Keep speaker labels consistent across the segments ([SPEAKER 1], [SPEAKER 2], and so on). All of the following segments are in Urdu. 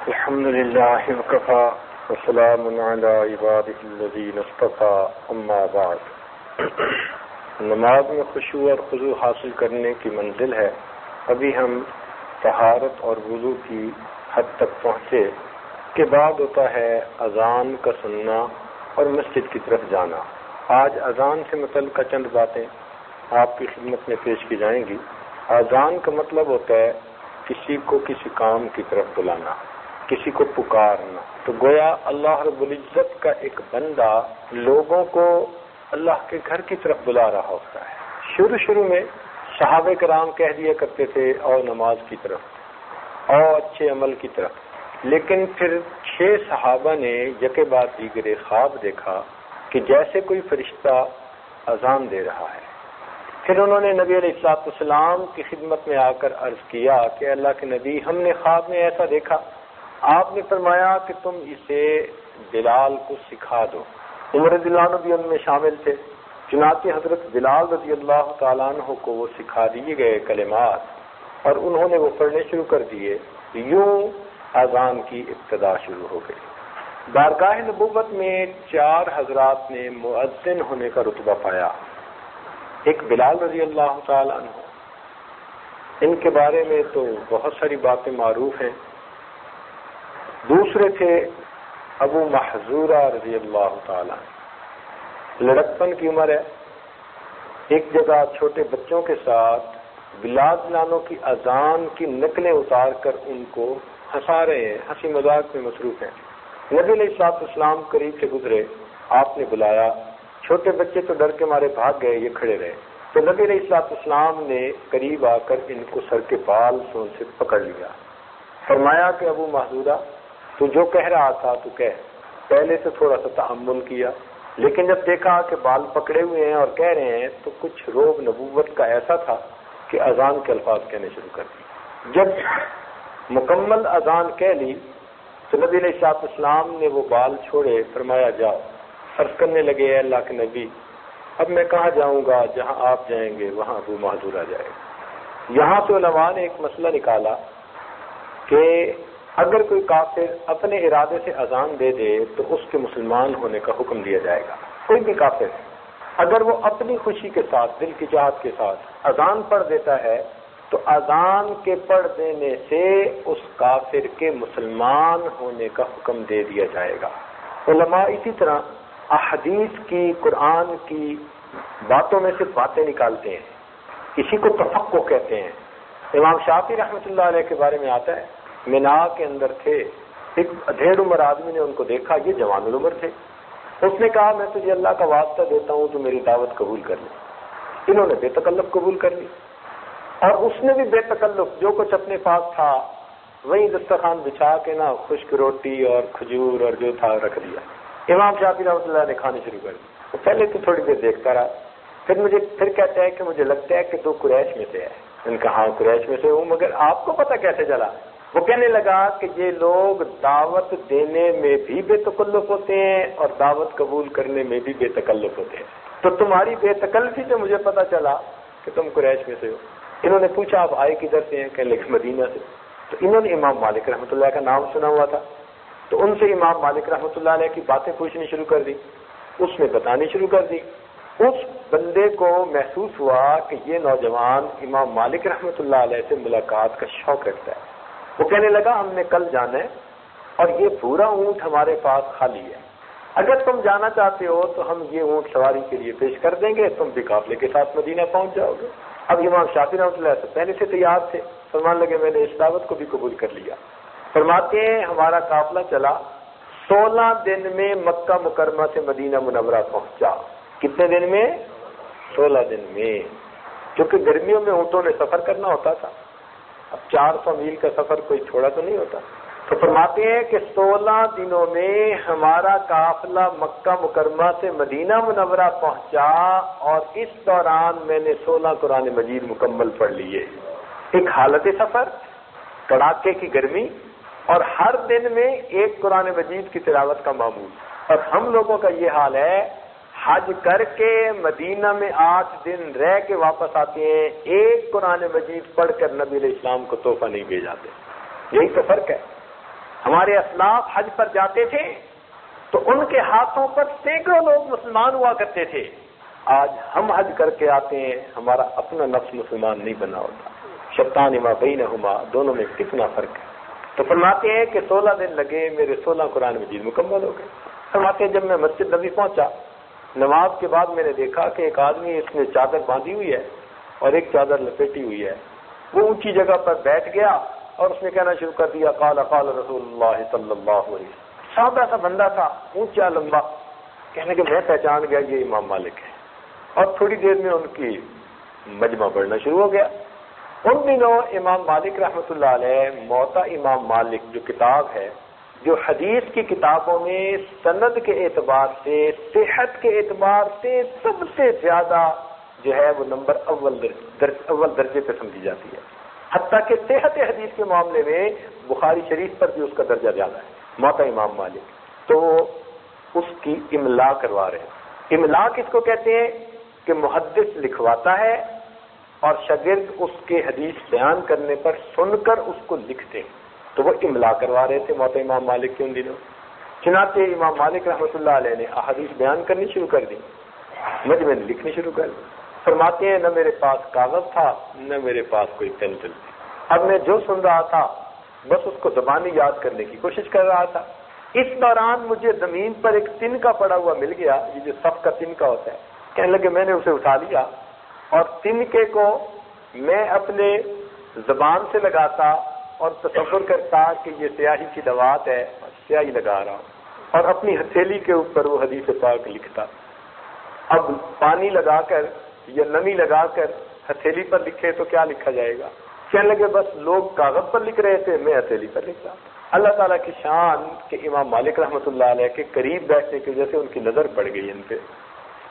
[SPEAKER 1] الحمد للہ وکفی وسلام علی عبادہ الذین اصطفی اما بعد۔ نماز میں خشوع اور خضوع حاصل کرنے کی منزل ہے۔ ابھی ہم طہارت اور وضو کی حد تک پہنچے کے بعد ہوتا ہے اذان کا سننا اور مسجد کی طرف جانا۔ آج اذان سے متعلقہ چند باتیں آپ کی خدمت میں پیش کی جائیں گی۔ اذان کا مطلب ہوتا ہے کسی کو کسی کام کی طرف بلانا، کسی کو پکارنا۔ تو گویا اللہ رب العزت کا ایک بندہ لوگوں کو اللہ کے گھر کی طرف بلا رہا ہوتا ہے۔ شروع میں صحابہ کرام کہہ دیا کرتے تھے اور نماز کی طرف اور اچھے عمل کی طرف، لیکن پھر 6 صحابہ نے یکے بعد دیگرے خواب دیکھا کہ جیسے کوئی فرشتہ اذان دے رہا ہے۔ پھر انہوں نے نبی علیہ الصلوۃ والسلام کی خدمت میں آ کر عرض کیا کہ اللہ کے نبی، ہم نے خواب میں ایسا دیکھا۔ آپ نے فرمایا کہ تم اسے بلال کو سکھا دو۔ عمر رضی اللہ عنہ بھی ان میں شامل تھے، چنانچہ حضرت بلال رضی اللہ تعالیٰ عنہ کو وہ سکھا دیے گئے کلمات اور انہوں نے وہ پڑھنے شروع کر دیے۔ یوں اذان کی ابتدا شروع ہو گئی۔ بارگاہ نبوت میں 4 حضرات نے مؤذن ہونے کا رتبہ پایا۔ ایک بلال رضی اللہ تعالیٰ عنہ، ان کے بارے میں تو بہت ساری باتیں معروف ہیں۔ دوسرے تھے ابو محذورہ رضی اللہ تعالیٰ، لڑکپن کی عمر ہے، ایک جگہ چھوٹے بچوں کے ساتھ بلال عنہ کی اذان کی نقلیں اتار کر ان کو ہنسا رہے ہیں، ہنسی مذاق میں مصروف ہیں۔ نبی علیہ الصلوۃ والسلام قریب سے گزرے، آپ نے بلایا، چھوٹے بچے تو ڈر کے مارے بھاگ گئے، یہ کھڑے رہے۔ تو نبی علیہ الصلوۃ والسلام نے قریب آ کر ان کو سر کے بال سون سے پکڑ لیا، فرمایا کہ ابو محذورہ، تو جو کہہ رہا تھا تو کہہ۔ پہلے تو تھوڑا سا تحمل کیا، لیکن جب دیکھا کہ بال پکڑے ہوئے ہیں اور کہہ رہے ہیں تو کچھ روب نبوت کا ایسا تھا کہ اذان کے الفاظ کہنے شروع کر دیے۔ جب مکمل اذان کہہ لی تو نبی علیہ الصلوۃ والسلام نے وہ بال چھوڑے، فرمایا جاؤ۔ عرض کرنے لگے، اے اللہ کے نبی، اب میں کہاں جاؤں گا؟ جہاں آپ جائیں گے وہاں ابو محذورہ جائے گا۔ یہاں سے علماء نے ایک مسئلہ نکالا کہ اگر کوئی کافر اپنے ارادے سے اذان دے دے تو اس کے مسلمان ہونے کا حکم دیا جائے گا۔ کوئی بھی کافر اگر وہ اپنی خوشی کے ساتھ، دل کی چاہت کے ساتھ اذان پڑھ دیتا ہے تو اذان کے پڑھ دینے سے اس کافر کے مسلمان ہونے کا حکم دے دیا جائے گا۔ علماء اسی طرح احادیث کی، قرآن کی باتوں میں سے باتیں نکالتے ہیں، اسی کو تفقہ کہتے ہیں۔ امام شافعی رحمۃ اللہ علیہ کے بارے میں آتا ہے، مینا کے اندر تھے، ایک ادھیڑ عمر آدمی نے ان کو دیکھا، یہ جوان العمر تھے۔ اس نے کہا، میں تجھے اللہ کا واسطہ دیتا ہوں تو میری دعوت قبول کر لی۔ انہوں نے بے تکلف قبول کر لی، اور اس نے بھی بے تکلف جو کچھ اپنے پاس تھا وہیں دسترخوان بچھا کے نا خشک روٹی اور کھجور اور جو تھا رکھ دیا۔ امام شافعی رحمۃ اللہ نے کھانے شروع کر دی۔ پہلے تو تھوڑی دیر دیکھتا رہا، پھر کہتا ہے کہ مجھے لگتا ہے کہ تو قریش میں سے ہے۔ ان کا ہاں قریش میں سے ہوں، مگر آپ کو پتہ کیسے چلا؟ وہ کہنے لگا کہ یہ لوگ دعوت دینے میں بھی بے تکلف ہوتے ہیں اور دعوت قبول کرنے میں بھی بے تکلف ہوتے ہیں، تو تمہاری بے تکلفی سے مجھے پتہ چلا کہ تم قریش میں سے ہو۔ انہوں نے پوچھا، آپ آئے کدھر سے ہیں؟ کہنے لگے مدینہ سے۔ تو انہوں نے امام مالک رحمۃ اللہ کا نام سنا ہوا تھا، تو ان سے امام مالک رحمۃ اللہ علیہ کی باتیں پوچھنی شروع کر دی۔ اس نے بتانی شروع کر دی۔ اس بندے کو محسوس ہوا کہ یہ نوجوان امام مالک رحمۃ اللہ علیہ سے ملاقات کا شوق رکھتا ہے۔ وہ کہنے لگا، ہم نے کل جانا ہے اور یہ پورا اونٹ ہمارے پاس خالی ہے، اگر تم جانا چاہتے ہو تو ہم یہ اونٹ سواری کے لیے پیش کر دیں گے، تم بھی قافلے کے ساتھ مدینہ پہنچ جاؤ گے۔ اب امام شافعی رحمۃ اللہ سے پہلے سے تیار تھے، فرمان لگے میں نے اس دعوت کو بھی قبول کر لیا۔ فرماتے ہیں ہمارا قافلہ چلا، 16 دن میں مکہ مکرمہ سے مدینہ منورہ پہنچا۔ کتنے دن میں؟ 16 دن میں، کیونکہ گرمیوں میں اونٹوں نے سفر کرنا ہوتا تھا، اب 400 میل کا سفر کوئی چھوڑا تو نہیں ہوتا۔ تو فرماتے ہیں کہ 16 دنوں میں ہمارا قافلہ مکہ مکرمہ سے مدینہ منورہ پہنچا، اور اس دوران میں نے 16 قرآن مجید مکمل پڑھ لیے۔ ایک حالت سفر، کڑاکے کی گرمی، اور ہر دن میں ایک قرآن مجید کی تلاوت کا معمول۔ اور ہم لوگوں کا یہ حال ہے، حج کر کے مدینہ میں 8 دن رہ کے واپس آتے ہیں، ایک قرآن مجید پڑھ کر نبی علیہ السلام کو تحفہ نہیں بھیجاتے۔ یہی تو فرق ہے۔ ہمارے اسلاف حج پر جاتے تھے تو ان کے ہاتھوں پر سینکڑوں لوگ مسلمان ہوا کرتے تھے. آج ہم حج کر کے آتے ہیں، ہمارا اپنا نفس مسلمان نہیں بنا ہوتا. شیطان ما بینہما، دونوں میں کتنا فرق ہے. تو فرماتے ہیں کہ 16 دن لگے، میرے 16 قرآن مجید مکمل ہو گئے. فرماتے ہیں جب میں مسجد نبی پہنچا، نماز کے بعد میں نے دیکھا کہ ایک آدمی اس نے چادر باندھی ہوئی ہے اور ایک چادر لپیٹی ہوئی ہے. وہ اونچی جگہ پر بیٹھ گیا اور اس نے کہنا شروع کر دیا، قال قال رسول اللہ صلی اللہ علیہ وسلم. سادہ سا بندہ تھا، اونچا لمبا. کہنے کہ میں پہچان گیا یہ امام مالک ہے. اور تھوڑی دیر میں ان کی مجمع بڑھنا شروع ہو گیا. ان دنوں امام مالک رحمۃ اللہ علیہ موطا امام مالک جو کتاب ہے، جو حدیث کی کتابوں میں سند کے اعتبار سے، صحت کے اعتبار سے سب سے زیادہ جو ہے وہ نمبر اول درجے پہ سمجھی جاتی ہے. حتیٰ کہ صحت حدیث کے معاملے میں بخاری شریف پر بھی اس کا درجہ زیادہ ہے. موطا امام مالک تو اس کی املا کروا رہے ہیں. املا کس کو کہتے ہیں کہ محدث لکھواتا ہے اور شاگرد اس کے حدیث بیان کرنے پر سن کر اس کو لکھتے ہیں. تو وہ املا کروا رہے تھے موطا امام مالک کے ان دنوں. چنانچہ امام مالک رحمۃ اللہ علیہ نے احادیث بیان کرنی شروع کر دی، مجمع لکھنی شروع کر دی. فرماتے ہیں نہ میرے پاس کاغذ تھا نہ میرے پاس کوئی پینسل تھی. اب میں جو سن رہا تھا بس اس کو زبانی یاد کرنے کی کوشش کر رہا تھا. اس دوران مجھے زمین پر ایک تنکا پڑا ہوا مل گیا، یہ جو صف کا تنکا ہوتا ہے. کہنے لگے میں نے اسے اٹھا لیا اور تنکے کو میں اپنے زبان سے لگاتا اور تصور کرتا کہ یہ سیاہی کی دوات ہے، سیاہی لگا رہا ہوں، اور اپنی ہتھیلی کے اوپر وہ حدیث پاک لکھتا. اب پانی لگا کر یا نمی لگا کر ہتھیلی پر لکھے تو کیا لکھا جائے گا؟ کہنے لگے بس لوگ کاغذ پر لکھ رہے تھے، میں ہتھیلی پر لکھ رہا. اللہ تعالیٰ کی شان کہ امام مالک رحمۃ اللہ علیہ کے قریب بیٹھنے کی وجہ سے ان کی نظر پڑ گئی ان پہ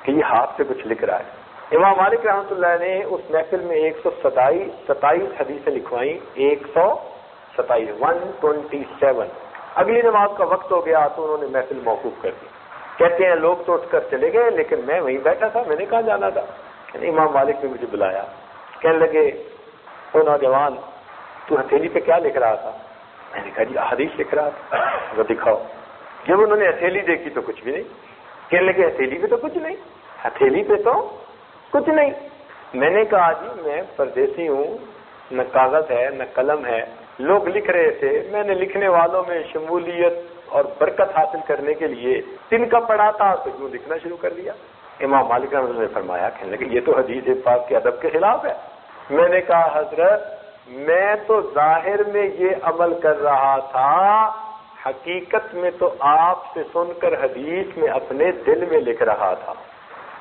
[SPEAKER 1] کہ یہ ہاتھ سے کچھ لکھ رہا ہے. امام مالک رحمۃ اللہ نے اس محفل میں 127 حدیثیں لکھوائیں. 127. اگلی نماز کا وقت ہو گیا تو انہوں نے محفل موقوف کر دی. کہتے ہیں لوگ تو اٹھ کر چلے گئے لیکن میں وہیں بیٹھا تھا، میں نے کہاں جانا تھا. امام مالک نے مجھے بلایا، کہنے لگے او نوجوان تو ہتھیلی پہ کیا لکھ رہا تھا؟ میں نے کہا جی حدیث لکھ رہا تھا. وہ دکھاؤ. جب انہوں نے ہتھیلی دیکھی تو کچھ بھی نہیں. کہنے لگے ہتھیلی پہ تو کچھ نہیں، ہتھیلی پہ تو کچھ نہیں. میں نے کہا جی میں پردیسی ہوں، نہ کاغذ ہے نہ قلم ہے، لوگ لکھ رہے تھے، میں نے لکھنے والوں میں شمولیت اور برکت حاصل کرنے کے لیے تنکا پڑھا تھا تو یوں لکھنا شروع کر دیا. امام مالک رحمۃ اللہ نے فرمایا، کہنے لگے یہ تو حدیث پاک کے ادب کے خلاف ہے. میں نے کہا حضرت میں تو ظاہر میں یہ عمل کر رہا تھا، حقیقت میں تو آپ سے سن کر حدیث میں اپنے دل میں لکھ رہا تھا.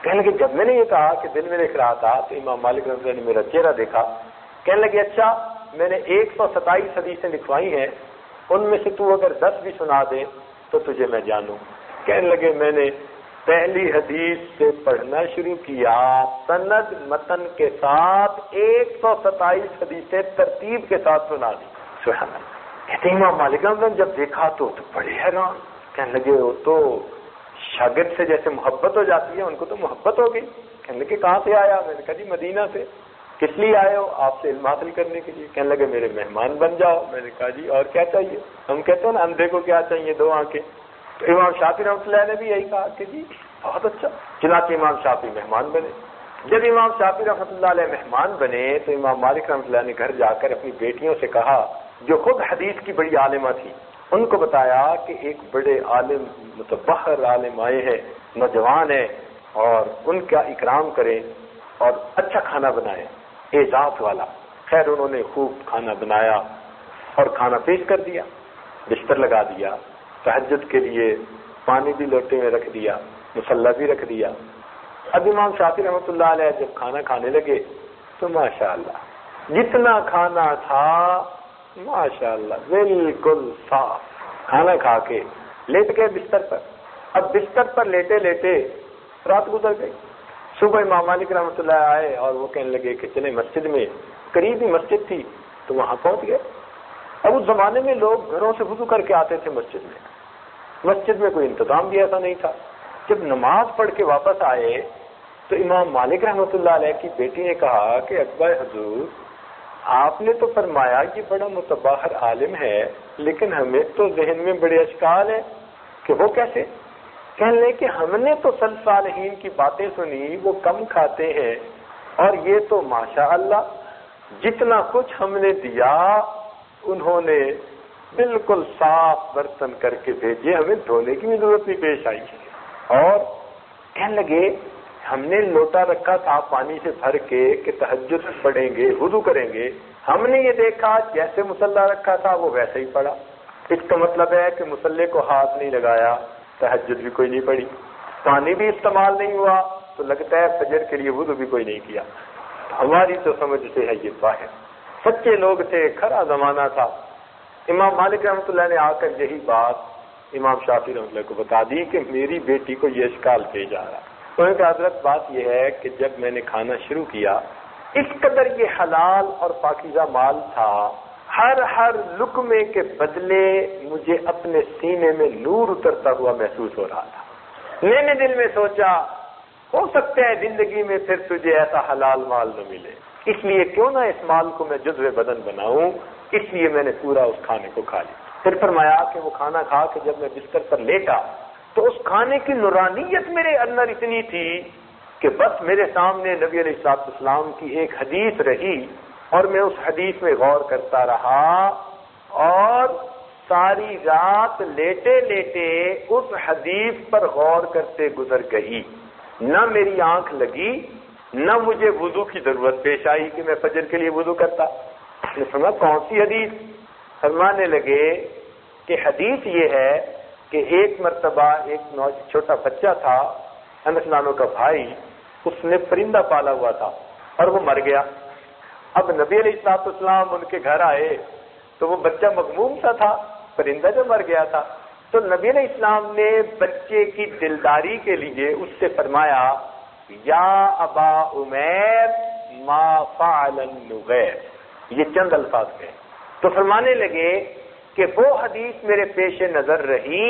[SPEAKER 1] کہنے لگے جب میں نے یہ کہا کہ دل میں لکھ رہا تھا تو امام مالک رحمۃ اللہ نے میرا چہرہ دیکھا. کہنے لگے اچھا میں نے 127 حدیثیں لکھوائی ہیں، ان میں سے تو اگر 10 بھی سنا دے تو تجھے میں جانوں. کہنے لگے میں نے پہلی حدیث سے پڑھنا شروع کیا، سند متن کے ساتھ 127 حدیثیں ترتیب کے ساتھ سنا دی. سبحان اللہ. کہتے ہیں امام مالک رحمۃ اللہ جب دیکھا تو بڑے حیران. کہنے لگے وہ تو شاگرد سے جیسے محبت ہو جاتی ہے ان کو تو محبت ہو گئی. کہنے لگے کہاں سے آیا؟ میں نے کہا جی مدینہ سے. کس لیے آئے ہو؟ آپ سے علم حاصل کرنے کے لیے. کہنے لگے میرے مہمان بن جاؤ. میں نے کہا جی اور کیا چاہیے؟ ہم کہتے ہیں نا اندھے کو کیا چاہیے؟ 2 آنکھیں. تو امام شافعی رحمۃ اللہ نے بھی یہی کہا کہ جی بہت اچھا. چنانچہ امام شافعی مہمان بنے. جب امام شافعی رحمۃ اللہ علیہ مہمان بنے تو امام مالک رحمۃ اللہ نے گھر جا کر اپنی بیٹیوں سے کہا جو خود حدیث کی بڑی عالمہ تھی، ان کو بتایا کہ ایک بڑے عالم متبحر عالم آئے ہیں، نوجوان ہیں، اور ان کا اکرام کریں اور اچھا کھانا بنائیں اعزاز والا. خیر انہوں نے خوب کھانا بنایا اور کھانا پیش کر دیا، بستر لگا دیا، تہجد کے لیے پانی بھی لوٹے میں رکھ دیا، مصلی بھی رکھ دیا. اب امام شافعی رحمۃ اللہ علیہ جب کھانا کھانے لگے تو ماشاءاللہ جتنا کھانا تھا ماشاءاللہ بالکل صاف. کھانا کھا کے لیٹ گئے بستر پر. اب بستر پر لیٹے لیٹے رات گزر گئی. صبح امام مالک رحمۃ اللہ آئے اور وہ کہنے لگے کہ چلے مسجد میں، قریب ہی مسجد تھی تو وہاں پہنچ گئے. اب اس زمانے میں لوگ گھروں سے وضو کر کے آتے تھے مسجد میں. مسجد میں کوئی انتظام بھی ایسا نہیں تھا. جب نماز پڑھ کے واپس آئے تو امام مالک رحمۃ اللہ علیہ کی بیٹی نے کہا کہ اکبر حضور آپ نے تو فرمایا یہ بڑا متباہر عالم ہے، لیکن ہمیں تو ذہن میں بڑے اشکال ہیں کہ وہ کیسے؟ کہنے لیں کہ ہم نے تو سلف صالحین کی باتیں سنی، وہ کم کھاتے ہیں، اور یہ تو ماشاءاللہ جتنا کچھ ہم نے دیا انہوں نے بالکل صاف برتن کر کے بھیجے، ہمیں دھونے کی بھی ضرورت نہیں پیش آئی۔ اور کہنے لگے ہم نے لوٹا رکھا تھا پانی سے بھر کے کہ تہجد پڑھیں گے، وضو کریں گے، ہم نے یہ دیکھا جیسے مصلی رکھا تھا وہ ویسے ہی پڑا۔ اس کا مطلب ہے کہ مصلی کو ہاتھ نہیں لگایا، تہجد بھی کوئی نہیں پڑھی، پانی بھی استعمال نہیں ہوا، تو لگتا ہے فجر کے لیے وضو بھی کوئی نہیں کیا۔ ہماری تو سمجھ سے ہے یہ باہر، سچے لوگ تھے، کھرا زمانہ تھا۔ امام مالک رحمۃ اللہ نے آ کر یہی بات امام شافعی رحمۃ اللہ کو بتا دی کہ میری بیٹی کو یہ اشکال پیش آ رہا۔ انہوں نے کہا حضرت بات یہ ہے کہ جب میں نے کھانا شروع کیا اس قدر یہ حلال اور پاکیزہ مال تھا، ہر لقمے کے بدلے مجھے اپنے سینے میں نور اترتا ہوا محسوس ہو رہا تھا۔ میں نے دل میں سوچا ہو سکتا ہے زندگی میں پھر تجھے ایسا حلال مال نہ ملے، اس لیے کیوں نہ اس مال کو میں جزو بدن بناؤں، اس لیے میں نے پورا اس کھانے کو کھا لیا۔ پھر فرمایا کہ وہ کھانا کھا کے جب میں بستر پر لیٹا تو اس کھانے کی نورانیت میرے اندر اتنی تھی کہ بس میرے سامنے نبی علیہ الصلوۃ والسلام کی ایک حدیث رہی اور میں اس حدیث میں غور کرتا رہا، اور ساری رات لیٹے لیٹے اس حدیث پر غور کرتے گزر گئی۔ نہ میری آنکھ لگی، نہ مجھے وضو کی ضرورت پیش آئی کہ میں فجر کے لیے وضو کرتا۔ نے سنا کون سی حدیث؟ فرمانے لگے کہ حدیث یہ ہے کہ ایک مرتبہ ایک چھوٹا بچہ تھا، انس نانو کا بھائی، اس نے پرندہ پالا ہوا تھا اور وہ مر گیا۔ اب نبی علیہ الصلوۃ والسلام ان کے گھر آئے تو وہ بچہ مغموم سا تھا، پرندہ جو مر گیا تھا، تو نبی علیہ السلام نے بچے کی دلداری کے لیے اس سے فرمایا یا ابا عمیر ما فعل النغیر، یہ چند الفاظ کہے۔ تو فرمانے لگے کہ وہ حدیث میرے پیش نظر رہی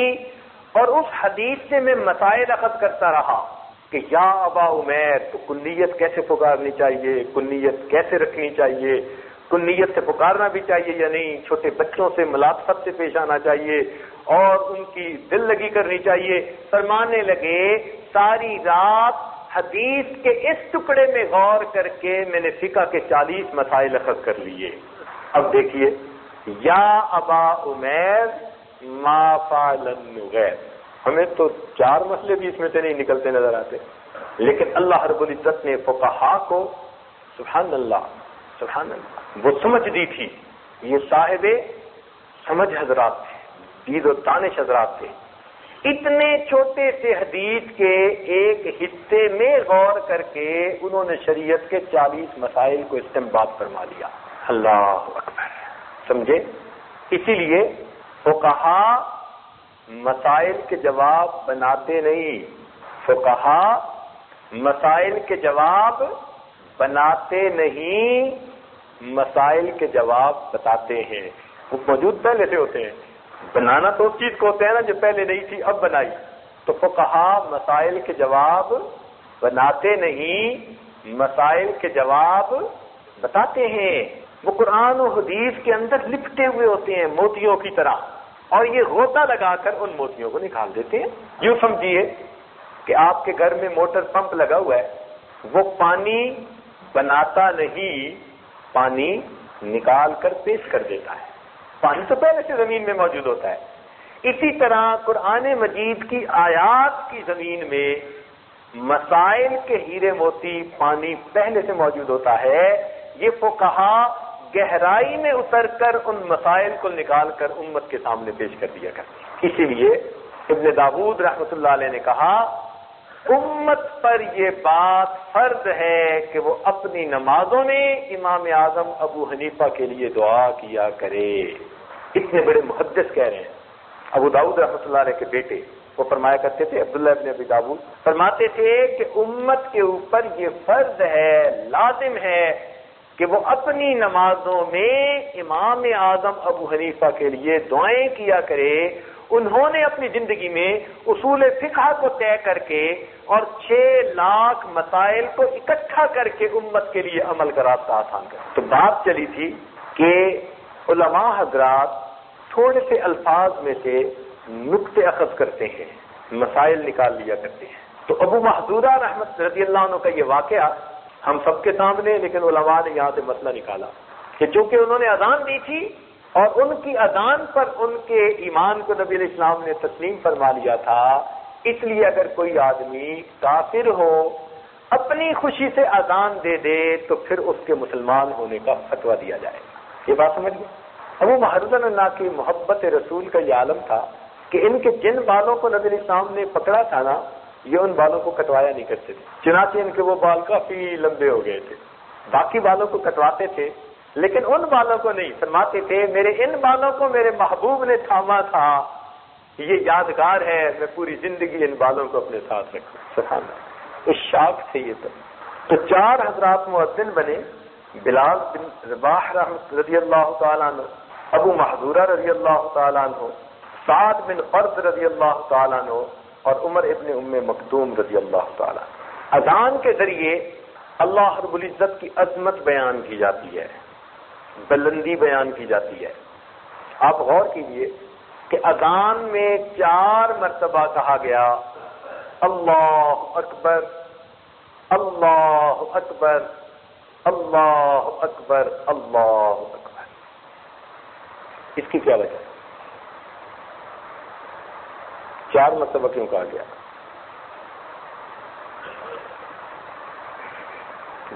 [SPEAKER 1] اور اس حدیث سے میں مسائل اخذ کرتا رہا کہ یا ابا عمیر تو کنیت کیسے پکارنی چاہیے، کنیت کیسے رکھنی چاہیے، کنیت سے پکارنا بھی چاہیے یا نہیں، چھوٹے بچوں سے ملاطفت سے پیش آنا چاہیے اور ان کی دل لگی کرنی چاہیے۔ فرمانے لگے ساری رات حدیث کے اس ٹکڑے میں غور کر کے میں نے فقہ کے 40 مسائل اخذ کر لیے۔ اب دیکھیے یا ابا عمیر ما فعل النغیر، ہمیں تو 4 مسئلے بھی اس میں سے نہیں نکلتے نظر آتے، لیکن اللہ رب العزت نے فقہا کو سبحان اللہ سبحان اللہ وہ سمجھ دی تھی۔ یہ صاحب سمجھ حضرات تھے، دید و دانش حضرات تھے، اتنے چھوٹے سے حدیث کے ایک حصے میں غور کر کے انہوں نے شریعت کے 40 مسائل کو استنباط فرما دیا۔ اللہ اکبر، سمجھے؟ اسی لیے فقہا مسائل کے جواب بناتے نہیں، فقہا مسائل کے جواب بناتے نہیں، مسائل کے جواب بتاتے ہیں۔ وہ موجود پہلے سے ہوتے ہیں، بنانا تو اس چیز کو ہوتے ہیں نا جو پہلے نہیں تھی اب بنائی۔ تو فقہا مسائل کے جواب بناتے نہیں، مسائل کے جواب بتاتے ہیں۔ وہ قرآن و حدیث کے اندر لپٹے ہوئے ہوتے ہیں موتیوں کی طرح، اور یہ غوطہ لگا کر ان موتیوں کو نکال دیتے ہیں۔ یوں سمجھیے کہ آپ کے گھر میں موٹر پمپ لگا ہوا ہے، وہ پانی بناتا نہیں، پانی نکال کر پیش کر دیتا ہے۔ پانی تو پہلے سے زمین میں موجود ہوتا ہے۔ اسی طرح قرآن مجید کی آیات کی زمین میں مسائل کے ہیرے موتی پانی پہلے سے موجود ہوتا ہے۔ یہ فقہا گہرائی میں اتر کر ان مسائل کو نکال کر امت کے سامنے پیش کر دیا کرتے۔ اسی لیے ابن داود رحمۃ اللہ علیہ نے کہا امت پر یہ بات فرض ہے کہ وہ اپنی نمازوں میں امام اعظم ابو حنیفہ کے لیے دعا کیا کرے۔ اتنے بڑے محدث کہہ رہے ہیں۔ ابو داؤد رحمۃ اللہ علیہ کے بیٹے وہ فرمایا کرتے تھے، عبداللہ ابن ابی داؤد فرماتے تھے کہ امت کے اوپر یہ فرض ہے، لازم ہے کہ وہ اپنی نمازوں میں امام اعظم ابو حنیفہ کے لیے دعائیں کیا کرے، انہوں نے اپنی زندگی میں اصول فقہ کو طے کر کے اور 6 لاکھ مسائل کو اکٹھا کر کے امت کے لیے عمل کا راستہ آسان کر. تو بات چلی تھی کہ علماء حضرات تھوڑے سے الفاظ میں سے نقطے اخذ کرتے ہیں، مسائل نکال لیا کرتے ہیں. تو ابو محذورہ رحمت رضی اللہ عنہ کا یہ واقعہ ہم سب کے سامنے، لیکن علماء نے یہاں سے مسئلہ نکالا کہ چونکہ انہوں نے اذان دی تھی اور ان کی اذان پر ان کے ایمان کو نبی علیہ السلام نے تسلیم فرما لیا تھا، اس لیے اگر کوئی آدمی کافر ہو اپنی خوشی سے اذان دے دے تو پھر اس کے مسلمان ہونے کا فتویٰ دیا جائے گا. یہ بات سمجھ گئے؟ ابو محذورہ کی محبت رسول کا یہ عالم تھا کہ ان کے جن بالوں کو نبی علیہ السلام نے پکڑا تھا نا، یہ ان بالوں کو کٹوایا نہیں کرتے تھے، چنانچہ ان کے وہ بال کافی لمبے ہو گئے تھے. باقی بالوں کو کٹواتے تھے لیکن ان بالوں کو نہیں. فرماتے تھے میرے ان بالوں کو میرے محبوب نے تھاما تھا، یہ یادگار ہے، میں پوری زندگی ان بالوں کو اپنے ساتھ رکھوں. سبحان اللہ، اس شاخ تھے یہ تو 4 حضرات مؤذن بنے، بلال بن رباح رضی اللہ تعالیٰ عنہ، ابو محذورہ رضی اللہ تعالیٰ عنہ، سعد بن قرظ رضی اللہ تعالیٰ عنہ اور عمر ابن ام مکتوم رضی اللہ تعالیٰ. اذان کے ذریعے اللہ رب العزت کی عظمت بیان کی جاتی ہے، بلندی بیان کی جاتی ہے. آپ غور کیجئے کہ اذان میں 4 مرتبہ کہا گیا اللہ اکبر اللہ اکبر اللہ اکبر اللہ اکبر. اس کی کیا وجہ ہے؟ 4 مرتبہ کیوں کہا گیا؟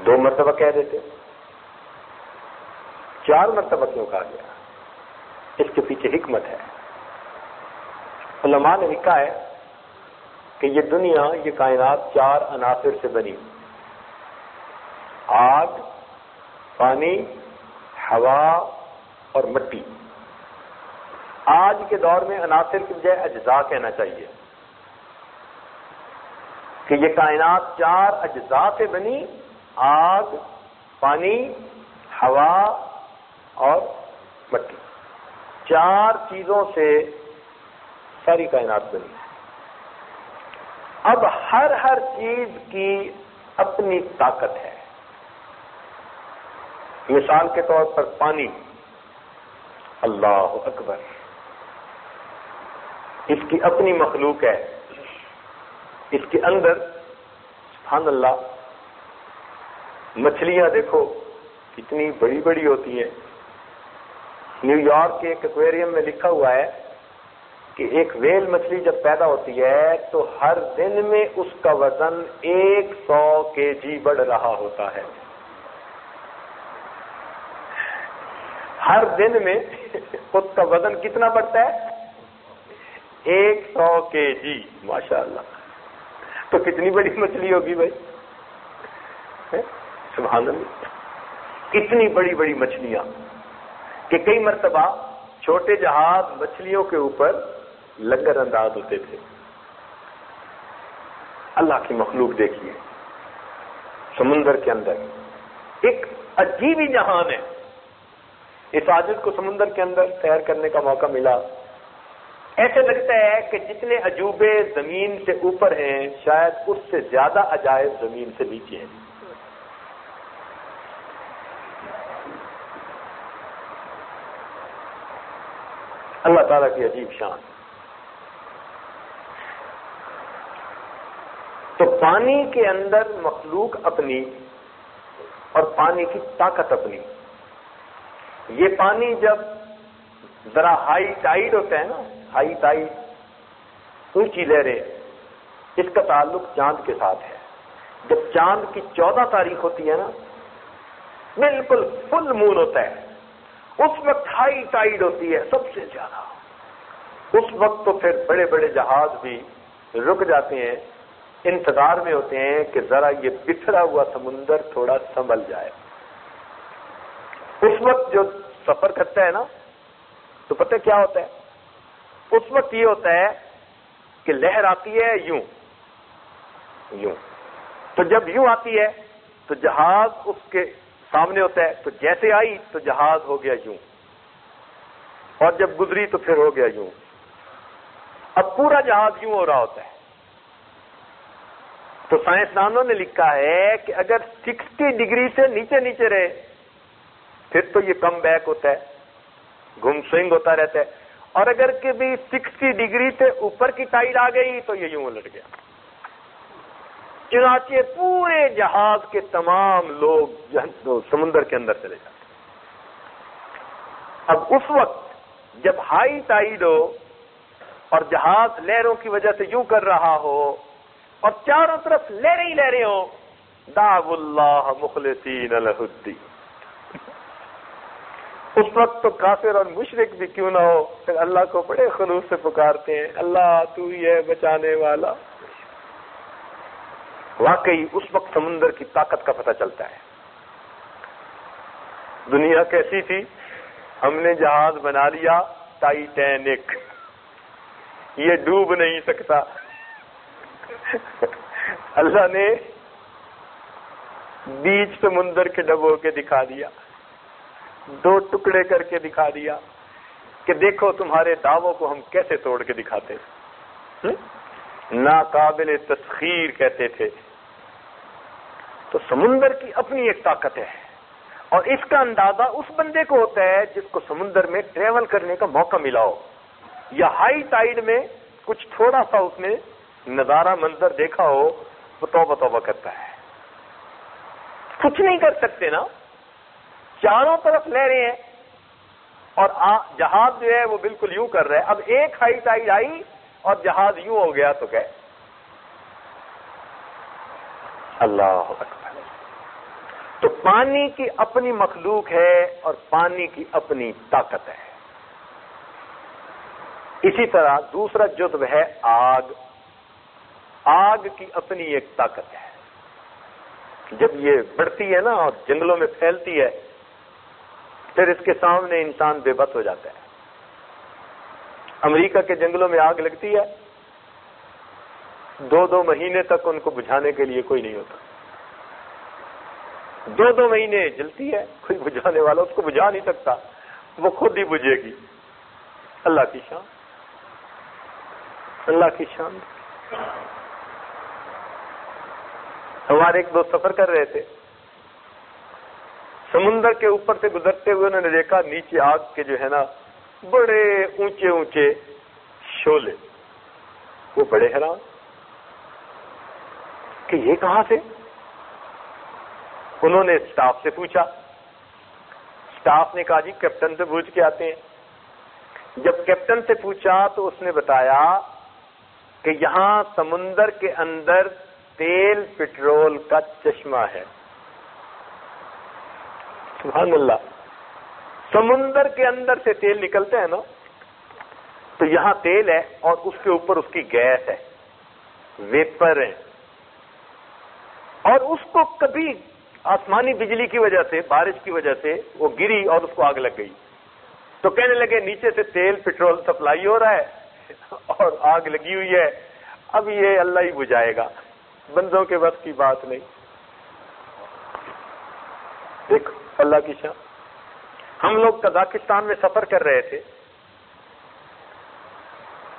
[SPEAKER 1] 2 مرتبہ کہہ دیتے، 4 مرتبہ کیوں کہا گیا؟ اس کے پیچھے حکمت ہے. علماء نے لکھا ہے کہ یہ دنیا، یہ کائنات 4 عناصر سے بنی: آگ، پانی، ہوا اور مٹی. آج کے دور میں عناصر کی بجائے اجزاء کہنا چاہیے کہ یہ کائنات 4 اجزاء سے بنی: آگ، پانی، ہوا اور مٹی. 4 چیزوں سے ساری کائنات بنی. اب ہر چیز کی اپنی طاقت ہے. مثال کے طور پر پانی، اللہ اکبر، اس کی اپنی مخلوق ہے. اس کے اندر سبحان اللہ مچھلیاں دیکھو کتنی بڑی بڑی ہوتی ہیں. نیو یارک کے ایک ایکویریم میں لکھا ہوا ہے کہ ایک ویل مچھلی جب پیدا ہوتی ہے تو ہر دن میں اس کا وزن 100 kg بڑھ رہا ہوتا ہے. ہر دن میں اس کا وزن کتنا بڑھتا ہے؟ 100 kg. ماشاء اللہ، تو کتنی بڑی مچھلی ہوگی بھائی؟ سبحان اللہ، اتنی بڑی بڑی مچھلیاں کہ کئی مرتبہ چھوٹے جہاز مچھلیوں کے اوپر لنگر انداز ہوتے تھے. اللہ کی مخلوق دیکھیے، سمندر کے اندر ایک عجیب ہی جہان ہے. اس عاجز کو سمندر کے اندر سیر کرنے کا موقع ملا، ایسے لگتا ہے کہ جتنے عجوبے زمین سے اوپر ہیں شاید اس سے زیادہ عجائب زمین سے نیچے ہیں. اللہ تعالیٰ کی عجیب شان. تو پانی کے اندر مخلوق اپنی اور پانی کی طاقت اپنی. یہ پانی جب ذرا ہائی ٹائیڈ ہوتا ہے نا، ہائی ٹائیڈ، اونچی لہریں، اس کا تعلق چاند کے ساتھ ہے. جب چاند کی 14 تاریخ ہوتی ہے نا، بالکل فل مون ہوتا ہے، اس وقت ہائی ٹائیڈ ہوتی ہے سب سے زیادہ. اس وقت تو پھر بڑے بڑے جہاز بھی رک جاتے ہیں، انتظار میں ہوتے ہیں کہ ذرا یہ بکھرا ہوا سمندر تھوڑا سنبھل جائے. اس وقت جو سفر کرتا ہے نا تو پتہ کیا ہوتا ہے؟ اس وقت یہ ہوتا ہے کہ لہر آتی ہے یوں یوں، تو جب یوں آتی ہے تو جہاز اس کے سامنے ہوتا ہے، تو جیسے آئی تو جہاز ہو گیا یوں، اور جب گزری تو پھر ہو گیا یوں. اب پورا جہاز یوں ہو رہا ہوتا ہے. تو سائنسدانوں نے لکھا ہے کہ اگر 60 ڈگری سے نیچے نیچے رہے پھر تو یہ کم بیک ہوتا ہے, گم سوئنگ ہوتا رہتا ہے, اور اگر کہ بھی 60 ڈگری سے اوپر کی ٹائڈ آ گئی تو یہ یوں الٹ گیا. چنانچہ پورے جہاز کے تمام لوگ سمندر کے اندر چلے جاتے. اب اس وقت جب ہائی ٹائڈ ہو اور جہاز لہروں کی وجہ سے یوں کر رہا ہو اور چاروں طرف لہریں ہی لہریں ہوں, دعوا اللہ مخلصین لہ الدین, اس وقت تو کافر اور مشرک بھی کیوں نہ ہو پھر اللہ کو بڑے خلوص سے پکارتے ہیں, اللہ تو ہی ہے بچانے والا. واقعی اس وقت سمندر کی طاقت کا پتہ چلتا ہے. دنیا کیسی تھی, ہم نے جہاز بنا لیا ٹائٹینک, یہ ڈوب نہیں سکتا. اللہ نے بیچ سمندر کے ڈبو کے دکھا دیا, 2 ٹکڑے کر کے دکھا دیا کہ دیکھو تمہارے دعووں کو ہم کیسے توڑ کے دکھاتے ہیں. ناقابل تسخیر کہتے تھے. تو سمندر کی اپنی ایک طاقت ہے, اور اس کا اندازہ اس بندے کو ہوتا ہے جس کو سمندر میں ٹریول کرنے کا موقع ملا ہو, یا ہائی ٹائیڈ میں کچھ تھوڑا سا اس نے نظارہ منظر دیکھا ہو, وہ توبہ توبہ کرتا ہے. کچھ نہیں کر سکتے نا, چاروں طرف لہریں ہیں اور جہاز جو ہے وہ بالکل یوں کر رہا ہے. اب ایک ہائی ٹائیڈ آئی اور جہاز یوں ہو گیا تو گئے. اللہ اکبر. تو پانی کی اپنی مخلوق ہے اور پانی کی اپنی طاقت ہے. اسی طرح دوسرا جزو ہے آگ. آگ کی اپنی ایک طاقت ہے. جب یہ بڑھتی ہے نا اور جنگلوں میں پھیلتی ہے پھر اس کے سامنے انسان بے بس ہو جاتا ہے. امریکہ کے جنگلوں میں آگ لگتی ہے, 2 مہینے تک ان کو بجھانے کے لیے کوئی نہیں ہوتا. 2 مہینے جلتی ہے, کوئی بجھانے والا اس کو بجھا نہیں سکتا, وہ خود ہی بجھے گی. اللہ کی شان, اللہ کی شان. ہمارے ایک دوست سفر کر رہے تھے, سمندر کے اوپر سے گزرتے ہوئے انہوں نے دیکھا نیچے آگ کے جو ہے نا بڑے اونچے اونچے شعلے. وہ بڑے حیران کہ یہ کہاں سے. انہوں نے اسٹاف سے پوچھا, اسٹاف نے کہا جی کیپٹن سے پوچھ کے آتے ہیں. جب کیپٹن سے پوچھا تو اس نے بتایا کہ یہاں سمندر کے اندر تیل پٹرول کا چشمہ ہے. سبحان اللہ. سمندر کے اندر سے تیل نکلتے ہیں نا, تو یہاں تیل ہے اور اس کے اوپر اس کی گیس ہے, ویپر ہے, اور اس کو کبھی آسمانی بجلی کی وجہ سے, بارش کی وجہ سے وہ گری اور اس کو آگ لگ گئی. تو کہنے لگے نیچے سے تیل پٹرول سپلائی ہو رہا ہے اور آگ لگی ہوئی ہے, اب یہ اللہ ہی بجھائے گا, بندوں کے بس کی بات نہیں. دیکھو اللہ کی شان. ہم لوگ قزاقستان میں سفر کر رہے تھے,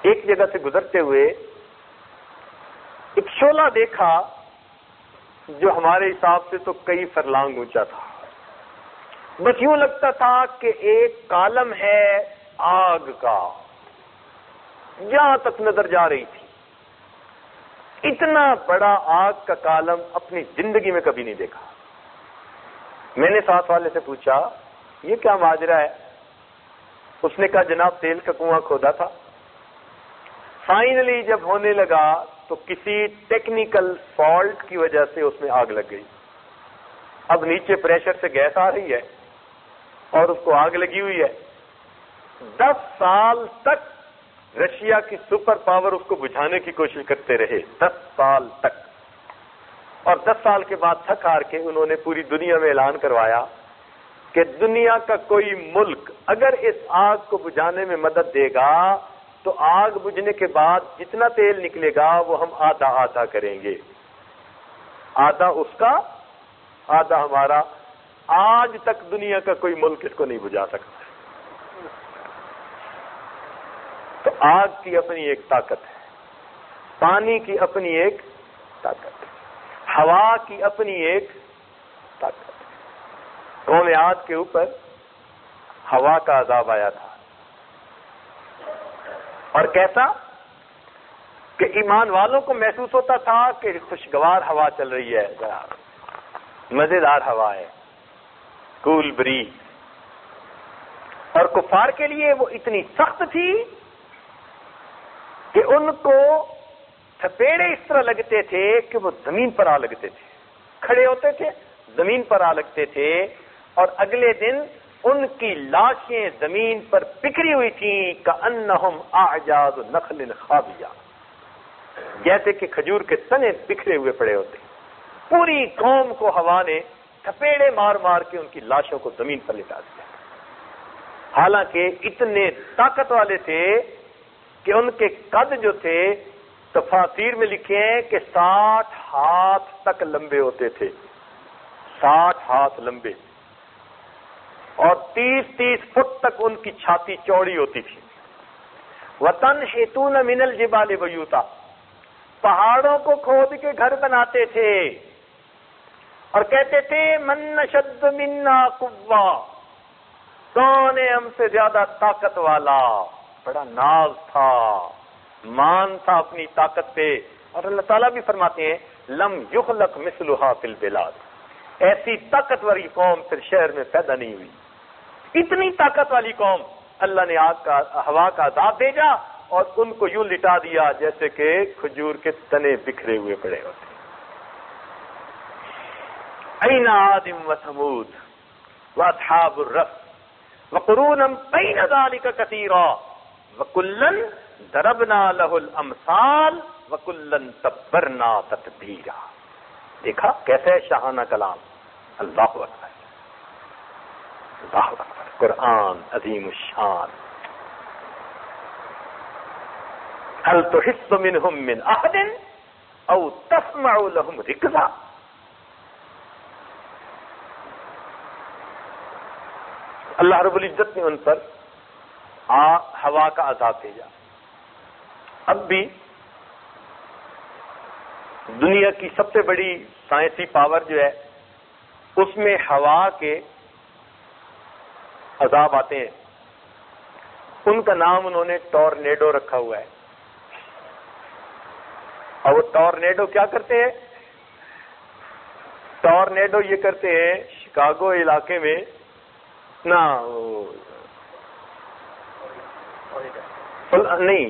[SPEAKER 1] ایک جگہ سے گزرتے ہوئے ایک شعلہ دیکھا جو ہمارے حساب سے تو کئی فرلانگ اونچا تھا. بس یوں لگتا تھا کہ ایک کالم ہے آگ کا, جہاں تک نظر جا رہی تھی. اتنا بڑا آگ کا کالم اپنی زندگی میں کبھی نہیں دیکھا. میں نے ساتھ والے سے پوچھا یہ کیا ماجرا ہے. اس نے کہا جناب تیل کا کنواں کھودا تھا, فائنلی جب ہونے لگا تو کسی ٹیکنیکل فالٹ کی وجہ سے اس میں آگ لگ گئی. اب نیچے پریشر سے گیس آ رہی ہے اور اس کو آگ لگی ہوئی ہے. 10 سال تک رشیا کی سپر پاور اس کو بجھانے کی کوشش کرتے رہے, 10 سال تک. اور 10 سال کے بعد تھک ہار کے انہوں نے پوری دنیا میں اعلان کروایا کہ دنیا کا کوئی ملک اگر اس آگ کو بجھانے میں مدد دے گا تو آگ بجھنے کے بعد جتنا تیل نکلے گا وہ ہم آدھا آدھا کریں گے, آدھا اس کا آدھا ہمارا. آج تک دنیا کا کوئی ملک اس کو نہیں بجھا سکتا. تو آگ کی اپنی ایک طاقت ہے، پانی کی اپنی ایک طاقت ہے، ہوا کی اپنی ایک طاقت ہے۔ قوم عاد کے اوپر ہوا کا عذاب آیا تھا، اور کیسا کہ ایمان والوں کو محسوس ہوتا تھا کہ خوشگوار ہوا چل رہی ہے، مزیدار ہوا ہے، کول بریز، اور کفار کے لیے وہ اتنی سخت تھی کہ ان کو تھپیڑے اس طرح لگتے تھے کہ وہ زمین پر آ لگتے تھے، کھڑے ہوتے تھے زمین پر آ لگتے تھے، اور اگلے دن ان کی لاشیں زمین پر بکھری ہوئی تھیں کأنہم اعجاز نخل خاویہ، جیسے کہ کھجور کے تنے بکھرے ہوئے پڑے ہوتے۔ پوری قوم کو ہوا نے تھپیڑے مار مار کے ان کی لاشوں کو زمین پر لٹا دیا، حالانکہ اتنے طاقت والے تھے کہ ان کے قد جو تھے تفاسیر میں لکھے ہیں کہ 60 ہاتھ تک لمبے ہوتے تھے، 60 ہاتھ لمبے، اور 30 فٹ تک ان کی چھاتی چوڑی ہوتی تھی۔ وَتَنْحِتُونَ مِنَ الْجِبَالِ بُيُوتًا، پہاڑوں کو کھود کے گھر بناتے تھے، اور کہتے تھے مَن أَشَدُّ مِنَّا قُوَّةً، کون ہے ہم سے زیادہ طاقت والا۔ بڑا ناز تھا، مان تھا اپنی طاقت پہ، اور اللہ تعالیٰ بھی فرماتے ہیں لم یخلق مثلھا فی البلاد، ایسی طاقتوری قوم پھر شہر میں پیدا نہیں ہوئی۔ اتنی طاقت والی قوم، اللہ نے آگ کا ہوا کا عذاب بھیجا اور ان کو یوں لٹا دیا جیسے کہ کھجور کے تنے بکھرے ہوئے پڑے ہوتے۔ این عاد وثمود واصحاب الرس وقرون بین ذلک کثیرا وکلا ضربنا له الامثال وکلا تبرنا تتبیرا۔ دیکھا کیسے ہے شاہانہ کلام، اللہ اکبر، اللہ اکبر، قرآن عظیم الشان۔ هل تحس منهم من احد او تسمع لهم رکزا۔ اللہ رب العزت نے ان پر ہوا کا عذاب بھیجا۔ اب بھی دنیا کی سب سے بڑی سائنسی پاور جو ہے اس میں ہوا کے عذاب آتے ہیں، ان کا نام انہوں نے ٹورنیڈو رکھا ہوا ہے۔ اور وہ ٹورنیڈو کیا کرتے ہیں؟ ٹورنیڈو یہ کرتے ہیں شکاگو علاقے میں نا، نہیں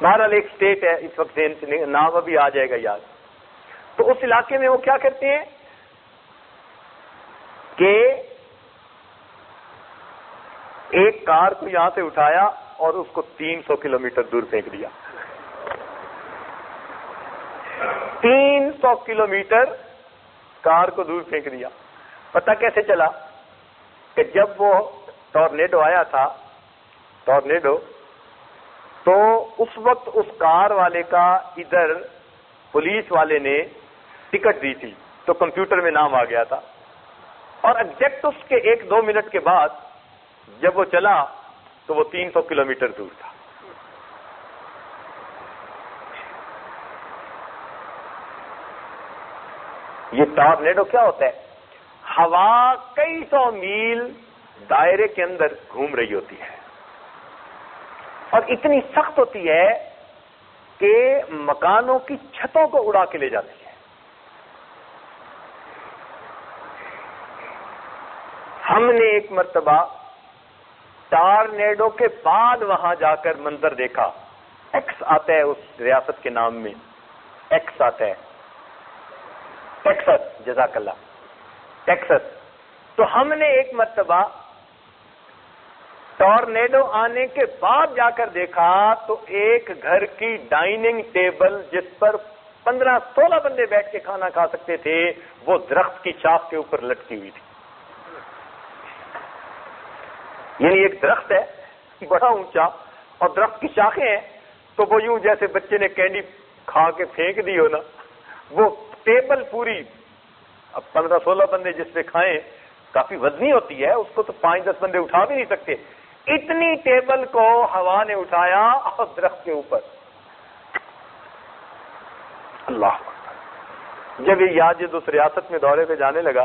[SPEAKER 1] بہرحال ایک اسٹیٹ ہے اس وقت نام ابھی آ جائے گا یاد، تو اس علاقے میں وہ کیا کرتے ہیں کہ ایک کار کو یہاں سے اٹھایا اور اس کو 300 کلومیٹر دور پھینک دیا۔ 300 کلومیٹر کار کو دور پھینک دیا۔ پتہ کیسے چلا؟ کہ جب وہ ٹورنیڈو آیا تھا، ٹورنیڈو، تو اس وقت اس کار والے کا ادھر پولیس والے نے ٹکٹ دی تھی تو کمپیوٹر میں نام آ گیا تھا، اور ایگزیکٹ اس کے 1-2 منٹ کے بعد جب وہ چلا تو وہ 300 کلومیٹر دور تھا۔ یہ ٹورنیڈو کیا ہوتا ہے؟ ہوا کئی سو میل دائرے کے اندر گھوم رہی ہوتی ہے اور اتنی سخت ہوتی ہے کہ مکانوں کی چھتوں کو اڑا کے لے جاتی ہے۔ ہم نے ایک مرتبہ ٹورنیڈو کے بعد وہاں جا کر منظر دیکھا، ایکس آتا ہے اس ریاست کے نام میں، ایکس آتا ہے، ٹیکسس، جزاک اللہ، ٹیکسس۔ تو ہم نے ایک مرتبہ ٹورنیڈو آنے کے بعد جا کر دیکھا تو ایک گھر کی ڈائننگ ٹیبل جس پر 15-16 بندے بیٹھ کے کھانا کھا سکتے تھے وہ درخت کی شاخ کے اوپر لٹکی ہوئی تھی۔ یعنی ایک درخت ہے بڑا اونچا اور درخت کی شاخیں ہیں تو وہ یوں جیسے بچے نے کینڈی کھا کے پھینک دی ہو نا، وہ ٹیبل پوری، اب 15-16 بندے جس پہ کھائیں، کافی وزنی ہوتی ہے، اس کو تو 5-10 بندے اٹھا بھی نہیں سکتے، اتنی ٹیبل کو ہوا نے اٹھایا اور درخت کے اوپر. اللہ جب یہ یاجد اس ریاست میں دورے پہ جانے لگا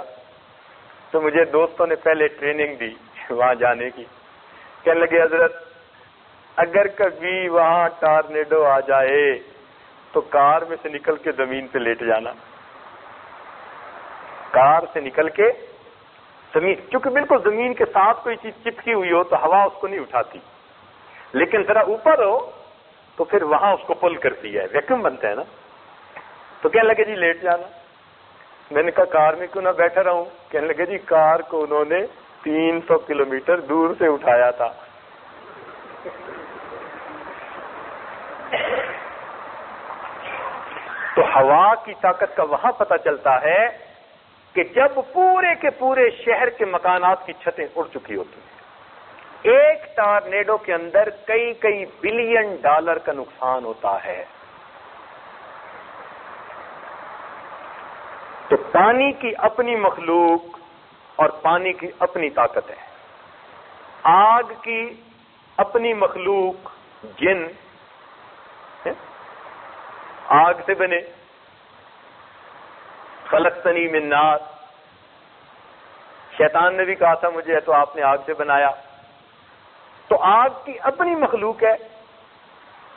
[SPEAKER 1] تو مجھے دوستوں نے پہلے ٹریننگ دی وہاں جانے کی. کہنے لگے حضرت اگر کبھی وہاں ٹارنیڈو آ جائے تو کار میں سے نکل کے زمین پہ لیٹ جانا. کار سے نکل کے زمین، کیونکہ بالکل زمین کے ساتھ کوئی چیز چپکی ہوئی ہو تو ہوا اس کو نہیں اٹھاتی، لیکن ذرا اوپر ہو تو پھر وہاں اس کو پل کرتی ہے، ویکیوم بنتا ہے نا. تو کہنے لگے جی لیٹ جانا. میں نے کہا کار میں کیوں نہ بیٹھا رہوں؟ کہنے لگے جی کار کو انہوں نے 300 کلومیٹر دور سے اٹھایا تھا. تو ہوا کی طاقت کا وہاں پتہ چلتا ہے کہ جب پورے کے پورے شہر کے مکانات کی چھتیں اڑ چکی ہوتی ہیں. ایک ٹارنیڈو کے اندر کئی کئی بلین ڈالر کا نقصان ہوتا ہے. تو پانی کی اپنی مخلوق اور پانی کی اپنی طاقت ہے. آگ کی اپنی مخلوق جن آگ سے بنے، خلقتنی من نار. شیطان نے بھی کہا تھا مجھے تو آپ نے آگ سے بنایا. تو آگ کی اپنی مخلوق ہے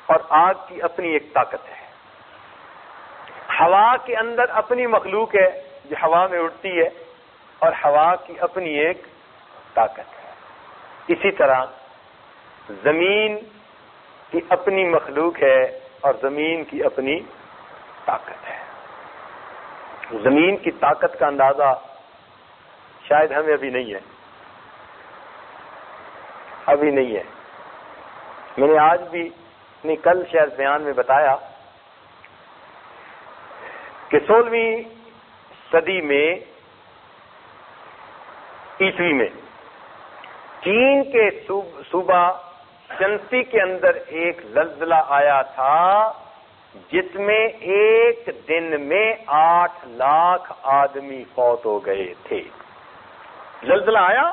[SPEAKER 1] اور آگ کی اپنی ایک طاقت ہے. ہوا کے اندر اپنی مخلوق ہے جو ہوا میں اڑتی ہے اور ہوا کی اپنی ایک طاقت ہے. اسی طرح زمین کی اپنی مخلوق ہے اور زمین کی اپنی طاقت ہے. زمین کی طاقت کا اندازہ شاید ہمیں ابھی نہیں ہے. میں نے آج بھی نہیں کل شاید بیان میں بتایا کہ 16ویں صدی میں عیسوی میں چین کے صوبہ شنسی کے اندر ایک زلزلہ آیا تھا جس میں ایک دن میں 8 لاکھ آدمی فوت ہو گئے تھے. زلزلہ آیا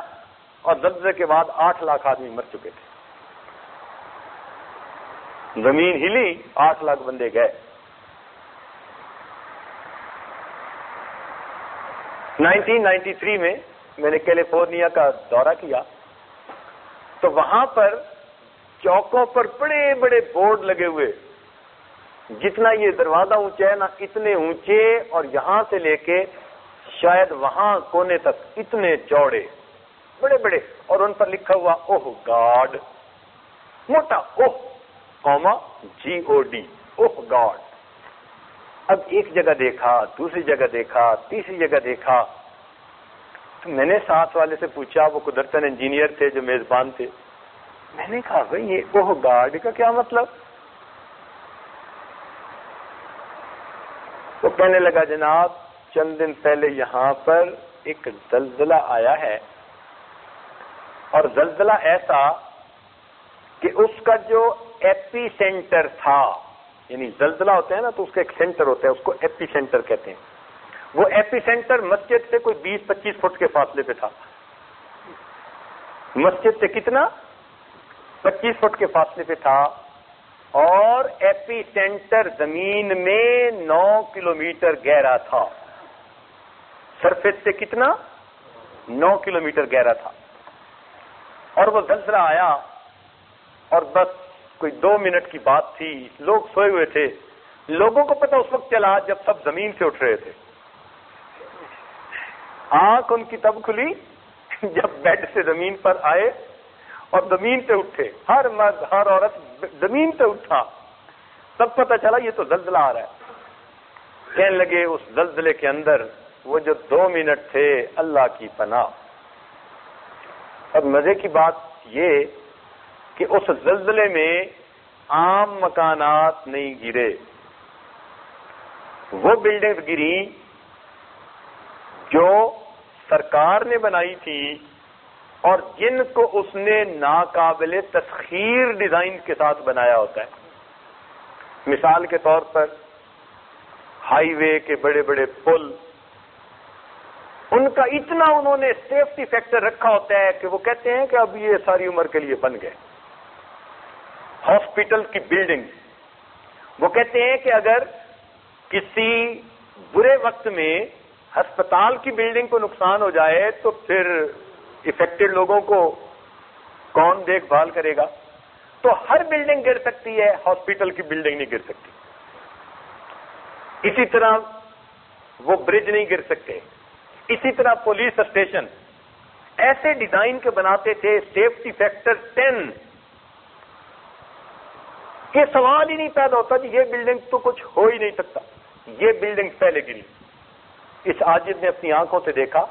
[SPEAKER 1] اور زلزلے کے بعد 8 لاکھ آدمی مر چکے تھے. زمین ہلی، 8 لاکھ بندے گئے. 1993 میں نے کیلیفورنیا کا دورہ کیا تو وہاں پر چوکوں پر بڑے بڑے بورڈ لگے ہوئے، جتنا یہ دروازہ اونچا ہے نا اتنے اونچے، اور یہاں سے لے کے شاید وہاں کونے تک اتنے چوڑے بڑے بڑے، اور ان پر لکھا ہوا اوہ گاڈ، موٹا اوہ قوما GOD، اوہ گاڈ. اب ایک جگہ دیکھا، دوسری جگہ دیکھا، تیسری جگہ دیکھا. تو میں نے ساتھ والے سے پوچھا، وہ قدرتاً انجینئر تھے جو میزبان تھے. میں نے کہا بھائی یہ اوہ گاڈ کا کیا مطلب؟ تو کہنے لگا جناب چند دن پہلے یہاں پر ایک زلزلہ آیا ہے، اور زلزلہ ایسا کہ اس کا جو ایپی سینٹر تھا، یعنی زلزلہ ہوتا ہے نا تو اس کا ایک سینٹر ہوتا ہے، اس کو ایپی سینٹر کہتے ہیں. وہ ایپی سینٹر مسجد سے کوئی 20-25 فٹ کے فاصلے پہ تھا. مسجد سے کتنا؟ 25 فٹ کے فاصلے پہ تھا. اور ایپی سینٹر زمین میں 9 کلومیٹر گہرا تھا. سرفیس سے کتنا؟ 9 کلومیٹر گہرا تھا. اور وہ زلزلہ آیا اور بس کوئی 2 منٹ کی بات تھی. لوگ سوئے ہوئے تھے. لوگوں کو پتہ اس وقت چلا جب سب زمین سے اٹھ رہے تھے. آنکھ ان کی تب کھلی جب بیڈ سے زمین پر آئے اور زمین سے اٹھے. ہر مرد ہر عورت زمین سے اٹھا. تب پتہ چلا یہ تو زلزلہ آ رہا ہے. کہنے لگے اس زلزلے کے اندر وہ جو 2 منٹ تھے اللہ کی پناہ. اور مزے کی بات یہ کہ اس زلزلے میں عام مکانات نہیں گرے. وہ بلڈنگ گری جو سرکار نے بنائی تھی اور جن کو اس نے ناقابل تسخیر ڈیزائن کے ساتھ بنایا ہوتا ہے. مثال کے طور پر ہائی وے کے بڑے بڑے پل، ان کا اتنا انہوں نے سیفٹی فیکٹر رکھا ہوتا ہے کہ وہ کہتے ہیں کہ اب یہ ساری عمر کے لیے بن گئے. ہاسپٹل کی بلڈنگ، وہ کہتے ہیں کہ اگر کسی برے وقت میں ہسپتال کی بلڈنگ کو نقصان ہو جائے تو پھر افیکٹڈ لوگوں کو کون دیکھ بھال کرے گا؟ تو ہر بلڈنگ گر سکتی ہے، ہاسپٹل کی بلڈنگ نہیں گر سکتی. اسی طرح وہ برج نہیں گر سکتے. اسی طرح پولیس اسٹیشن ایسے ڈیزائن کے بناتے تھے، سیفٹی فیکٹر 10، کہ سوال ہی نہیں پیدا ہوتا کہ یہ بلڈنگ تو کچھ ہو ہی نہیں سکتا، یہ بلڈنگ پہلے گری. اس عاجز نے اپنی آنکھوں سے دیکھا.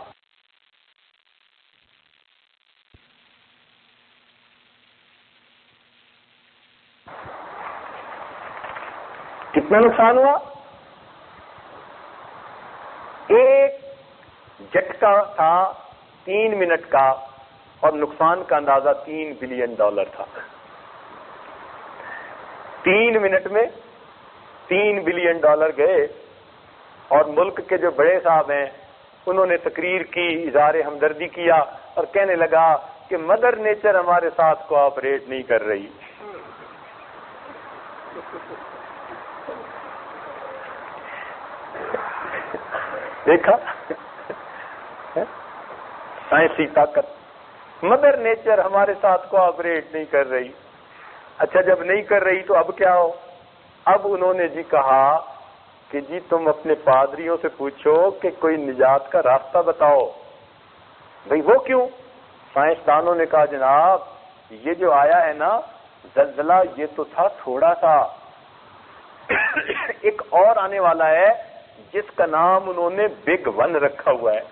[SPEAKER 1] کتنا نقصان ہوا؟ ایک جھٹکا تھا 3 منٹ کا، اور نقصان کا اندازہ $3 بلین تھا. 3 منٹ میں $3 بلین گئے. اور ملک کے جو بڑے صاحب ہیں انہوں نے تقریر کی، اظہار ہمدردی کیا اور کہنے لگا کہ مدر نیچر ہمارے ساتھ کوآپریٹ نہیں کر رہی. دیکھا سائنسی طاقت، مدر نیچر ہمارے ساتھ کوآپریٹ نہیں کر رہی. اچھا جب نہیں کر رہی تو اب کیا ہو؟ اب انہوں نے جی کہا کہ جی تم اپنے پادریوں سے پوچھو کہ کوئی نجات کا راستہ بتاؤ. بھئی وہ کیوں؟ سائنسدانوں نے کہا جناب یہ جو آیا ہے نا زلزلہ، یہ تو تھا تھوڑا سا، ایک اور آنے والا ہے جس کا نام انہوں نے بگ ون رکھا ہوا ہے،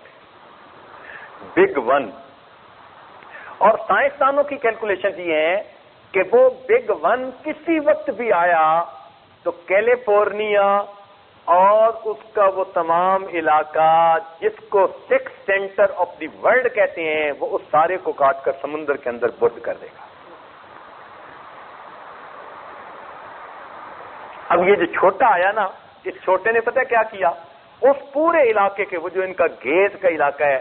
[SPEAKER 1] بگ ون. اور سائنسدانوں کی کیلکولیشن یہ ہے کہ وہ بگ ون کسی وقت بھی آیا تو کیلیفورنیا اور اس کا وہ تمام علاقہ جس کو 6 سینٹر آف دی ورلڈ کہتے ہیں، وہ اس سارے کو کاٹ کر سمندر کے اندر برد کر دے گا. اب یہ جو چھوٹا آیا نا، اس چھوٹے نے پتہ کیا کیا؟ اس پورے علاقے کے، وہ جو ان کا گیز کا علاقہ ہے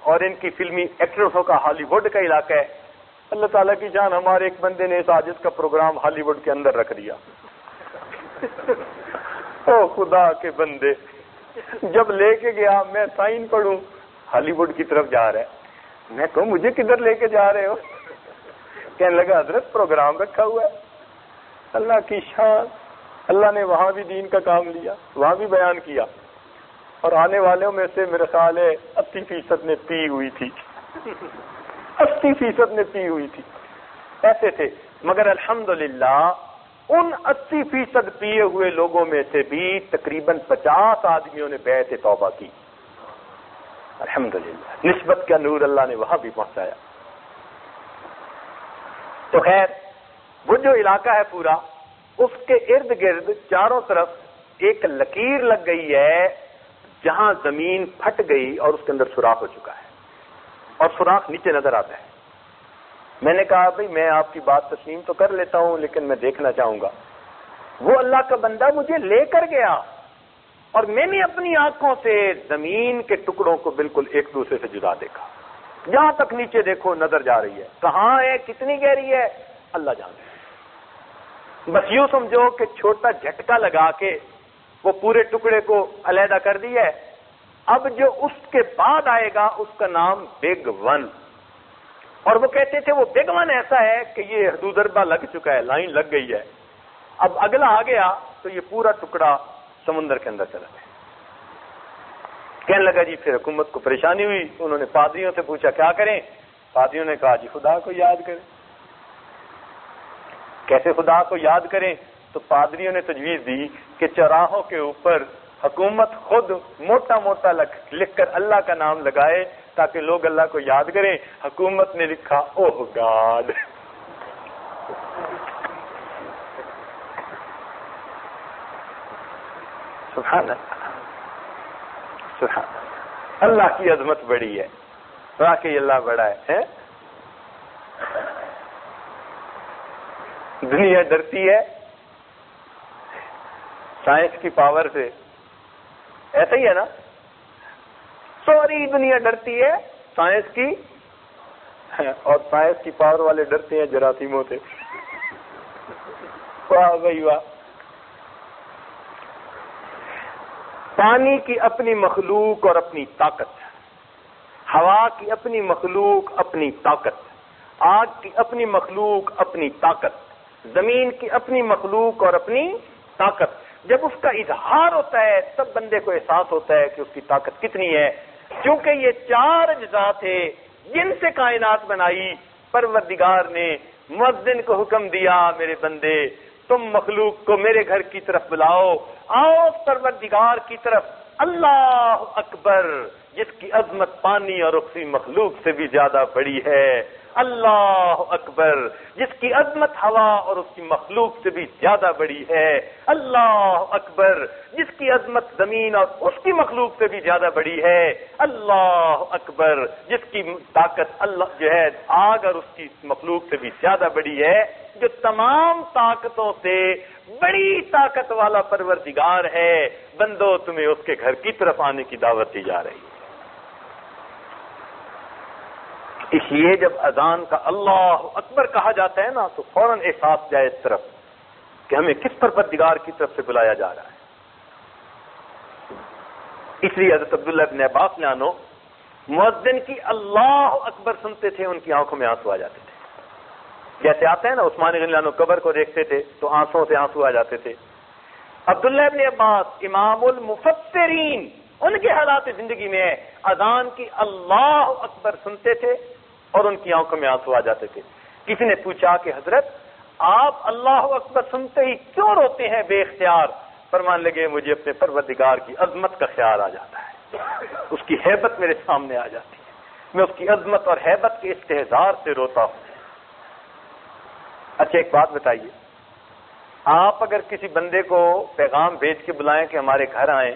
[SPEAKER 1] اور ان کی فلمی ایکٹرسوں کا ہالی ووڈ کا علاقہ ہے، اللہ تعالیٰ کی جان ہمارے ایک بندے نے اس عاجز کا پروگرام ہالی ووڈ کے اندر رکھ دیا. او خدا کے بندے، جب لے کے گیا میں سائن پڑھوں ہالی ووڈ کی طرف جا رہا ہے. میں کہوں مجھے کدھر لے کے جا رہے ہو؟ کہنے لگا حضرت پروگرام رکھا ہوا ہے. اللہ کی شان، اللہ نے وہاں بھی دین کا کام لیا، وہاں بھی بیان کیا. اور آنے والوں میں سے میرا خیال ہے 80% نے پی ہوئی تھی، 80% نے پی ہوئی تھی، ایسے تھے. مگر الحمدللہ ان 80% پیے ہوئے لوگوں میں سے بھی تقریباً 50 آدمیوں نے بیعت توبہ کی. الحمدللہ نسبت کا نور اللہ نے وہاں بھی پہنچایا. تو خیر وہ جو علاقہ ہے پورا، اس کے ارد گرد چاروں طرف ایک لکیر لگ گئی ہے جہاں زمین پھٹ گئی اور اس کے اندر سوراخ ہو چکا ہے، اور سوراخ نیچے نظر آتا ہے. میں نے کہا بھئی میں آپ کی بات تسلیم تو کر لیتا ہوں لیکن میں دیکھنا چاہوں گا. وہ اللہ کا بندہ مجھے لے کر گیا اور میں نے اپنی آنکھوں سے زمین کے ٹکڑوں کو بالکل ایک دوسرے سے جدا دیکھا. جہاں تک نیچے دیکھو نظر جا رہی ہے، کہاں ہے کتنی گہری ہے اللہ جانتا ہے. بس یوں سمجھو کہ چھوٹا جھٹکا لگا کے وہ پورے ٹکڑے کو علیحدہ کر دیا ہے. اب جو اس کے بعد آئے گا اس کا نام بگ ون. اور وہ کہتے تھے وہ بگ ون ایسا ہے کہ یہ حدود ضربہ لگ چکا ہے، لائن لگ گئی ہے. اب اگلا آ گیا تو یہ پورا ٹکڑا سمندر کے اندر چلا گیا. کہنے لگا جی پھر حکومت کو پریشانی ہوئی. انہوں نے پادریوں سے پوچھا کیا کریں؟ پادریوں نے کہا جی خدا کو یاد کریں. کیسے خدا کو یاد کریں؟ تو پادریوں نے تجویز دی کہ چوراہوں کے اوپر حکومت خود موٹا موٹا لکھ کر اللہ کا نام لگائے تاکہ لوگ اللہ کو یاد کریں. حکومت نے لکھا اوہ گاڈ. سبحان اللہ، سبحان اللہ کی عظمت بڑی ہے، واقعی اللہ بڑا ہے. دنیا ڈرتی ہے سائنس کی پاور سے، ایسا ہی ہے نا. ساری دنیا ڈرتی ہے سائنس کی، اور سائنس کی پاور والے ڈرتے ہیں جراثیموں سے. واہ بھائی واہ. پانی کی اپنی مخلوق اور اپنی طاقت، ہوا کی اپنی مخلوق اپنی طاقت، آگ کی اپنی مخلوق اپنی طاقت، زمین کی اپنی مخلوق اور اپنی طاقت. جب اس کا اظہار ہوتا ہے تب بندے کو احساس ہوتا ہے کہ اس کی طاقت کتنی ہے. کیونکہ یہ 4 اجزاء تھے جن سے کائنات بنائی. پروردگار نے مؤذن کو حکم دیا، میرے بندے تم مخلوق کو میرے گھر کی طرف بلاؤ، آؤ پروردگار کی طرف. اللہ اکبر، جس کی عظمت پانی اور اسی مخلوق سے بھی زیادہ بڑی ہے. اللہ اکبر، جس کی عظمت ہوا اور اس کی مخلوق سے بھی زیادہ بڑی ہے. اللہ اکبر، جس کی عظمت زمین اور اس کی مخلوق سے بھی زیادہ بڑی ہے. اللہ اکبر، جس کی طاقت اللہ جو ہے آگ اور اس کی مخلوق سے بھی زیادہ بڑی ہے. جو تمام طاقتوں سے بڑی طاقت والا پروردگار ہے. بندو تمہیں اس کے گھر کی طرف آنے کی دعوت دی جا رہی ہے. اس لیے جب اذان کا اللہ اکبر کہا جاتا ہے نا تو فوراً احساس جائے اس طرف کہ ہمیں کس پروردگار کی طرف سے بلایا جا رہا ہے. اس لیے حضرت عبداللہ ابن عباس نے آنو مؤذن کی اللہ اکبر سنتے تھے، ان کی آنکھوں میں آنسو آ جاتے تھے. جیسے آتے ہیں نا عثمان غنی عنہ قبر کو دیکھتے تھے تو آنسوں سے آنسو آ جاتے تھے. عبداللہ ابن عباس امام المفسرین، ان کے حالات زندگی میں اذان کی اللہ اکبر سنتے تھے اور ان کی آنکھوں میں آنسو آ جاتے تھے. کسی نے پوچھا کہ حضرت آپ اللہ اکبر سنتے ہی کیوں روتے ہیں بے اختیار؟ فرمان لگے مجھے اپنے پروردگار کی عظمت کا خیال آ جاتا ہے، اس کی ہیبت میرے سامنے آ جاتی ہے، میں اس کی عظمت اور ہیبت کے استحضار سے روتا ہوں. اچھا ایک بات بتائیے، آپ اگر کسی بندے کو پیغام بھیج کے بلائیں کہ ہمارے گھر آئیں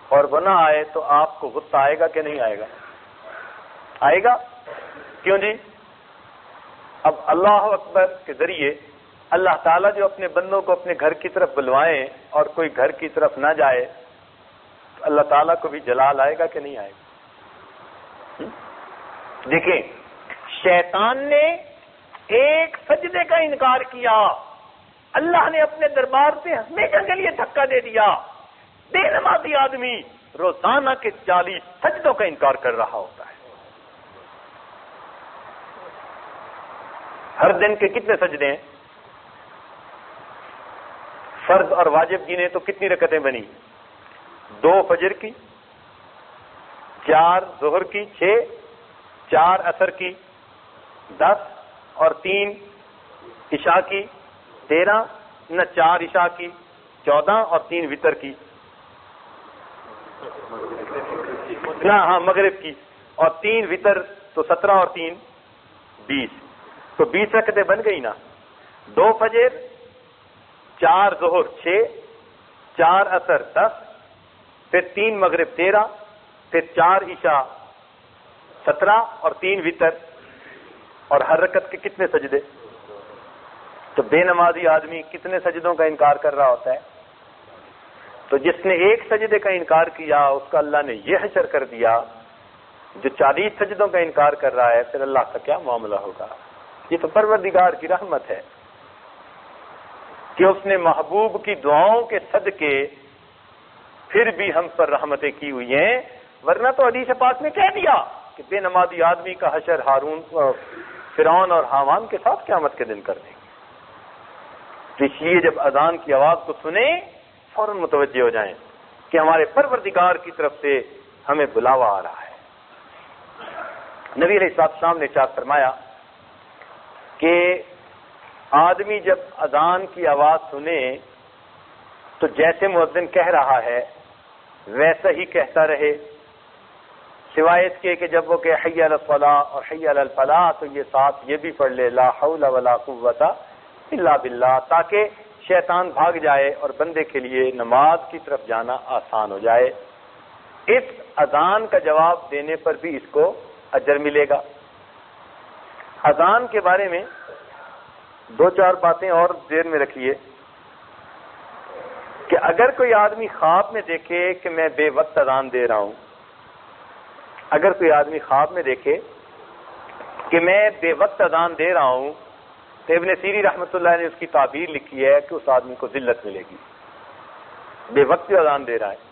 [SPEAKER 1] اور وہ نہ آئے تو آپ کو غصہ آئے گا کہ نہیں آئے گا؟ آئے گا. کیوں جی؟ اب اللہ اکبر کے ذریعے اللہ تعالیٰ جو اپنے بندوں کو اپنے گھر کی طرف بلوائیں اور کوئی گھر کی طرف نہ جائے تو اللہ تعالیٰ کو بھی جلال آئے گا کہ نہیں آئے گا؟ دیکھیں، شیطان نے ایک سجدے کا انکار کیا، اللہ نے اپنے دربار سے ہمیشہ کے لیے دھکا دے دیا. بے نمازی آدمی روزانہ کے 40 سجدوں کا انکار کر رہا ہوتا ہے. ہر دن کے کتنے سجدے ہیں؟ فرض اور واجب گنے تو کتنی رکعتیں بنی؟ 2 فجر کی، 4 ظہر کی 6، 4 عصر کی 10 اور 3 عشاء کی 13، نہ 4 عشاء کی 14 اور 3 وتر کی، نہ ہاں مغرب کی اور 3 وتر تو 17 اور 3 20، تو 20 رکعتیں بن گئی نا. 2 فجر، 4 ظہر 6، 4 عصر 10، پھر 3 مغرب 13، پھر 4 عشاء 17 اور 3 وتر، اور ہر رکعت کے کتنے سجدے؟ تو بے نمازی آدمی کتنے سجدوں کا انکار کر رہا ہوتا ہے؟ تو جس نے ایک سجدے کا انکار کیا اس کا اللہ نے یہ حشر کر دیا. جو 40 سجدوں کا انکار کر رہا ہے پھر اللہ کا کیا معاملہ ہوگا؟ یہ تو پروردگار کی رحمت ہے کہ اس نے محبوب کی دعاؤں کے صدقے پھر بھی ہم پر رحمتیں کی ہوئی ہیں، ورنہ تو حدیث پاک نے کہہ دیا کہ بے نمازی آدمی کا حشر فرعون اور حامان کے ساتھ قیامت کے دن کر دیں گے. تو اس لیے جب اذان کی آواز کو سنیں فوراً متوجہ ہو جائیں کہ ہمارے پروردگار کی طرف سے ہمیں بلاوا آ رہا ہے. نبی علیہ السلام نے ارشاد فرمایا کہ آدمی جب اذان کی آواز سنے تو جیسے مؤذن کہہ رہا ہے ویسا ہی کہتا رہے، سوائے اس کے کہ جب وہ کہ حی علی الصلاۃ اور حی علی الفلاح تو یہ ساتھ یہ بھی پڑھ لے لا حول ولا قوت الا باللہ، تاکہ شیطان بھاگ جائے اور بندے کے لیے نماز کی طرف جانا آسان ہو جائے. اس اذان کا جواب دینے پر بھی اس کو اجر ملے گا. اذان کے بارے میں 2-4 باتیں اور ذہن میں رکھیے کہ اگر کوئی آدمی خواب میں دیکھے کہ میں بے وقت اذان دے رہا ہوں
[SPEAKER 2] اگر کوئی آدمی خواب میں دیکھے کہ میں بے وقت اذان دے رہا ہوں تو ابن سیری رحمۃ اللہ نے اس کی تعبیر لکھی ہے کہ اس آدمی کو ذلت ملے گی. بے وقت اذان دے رہا ہے.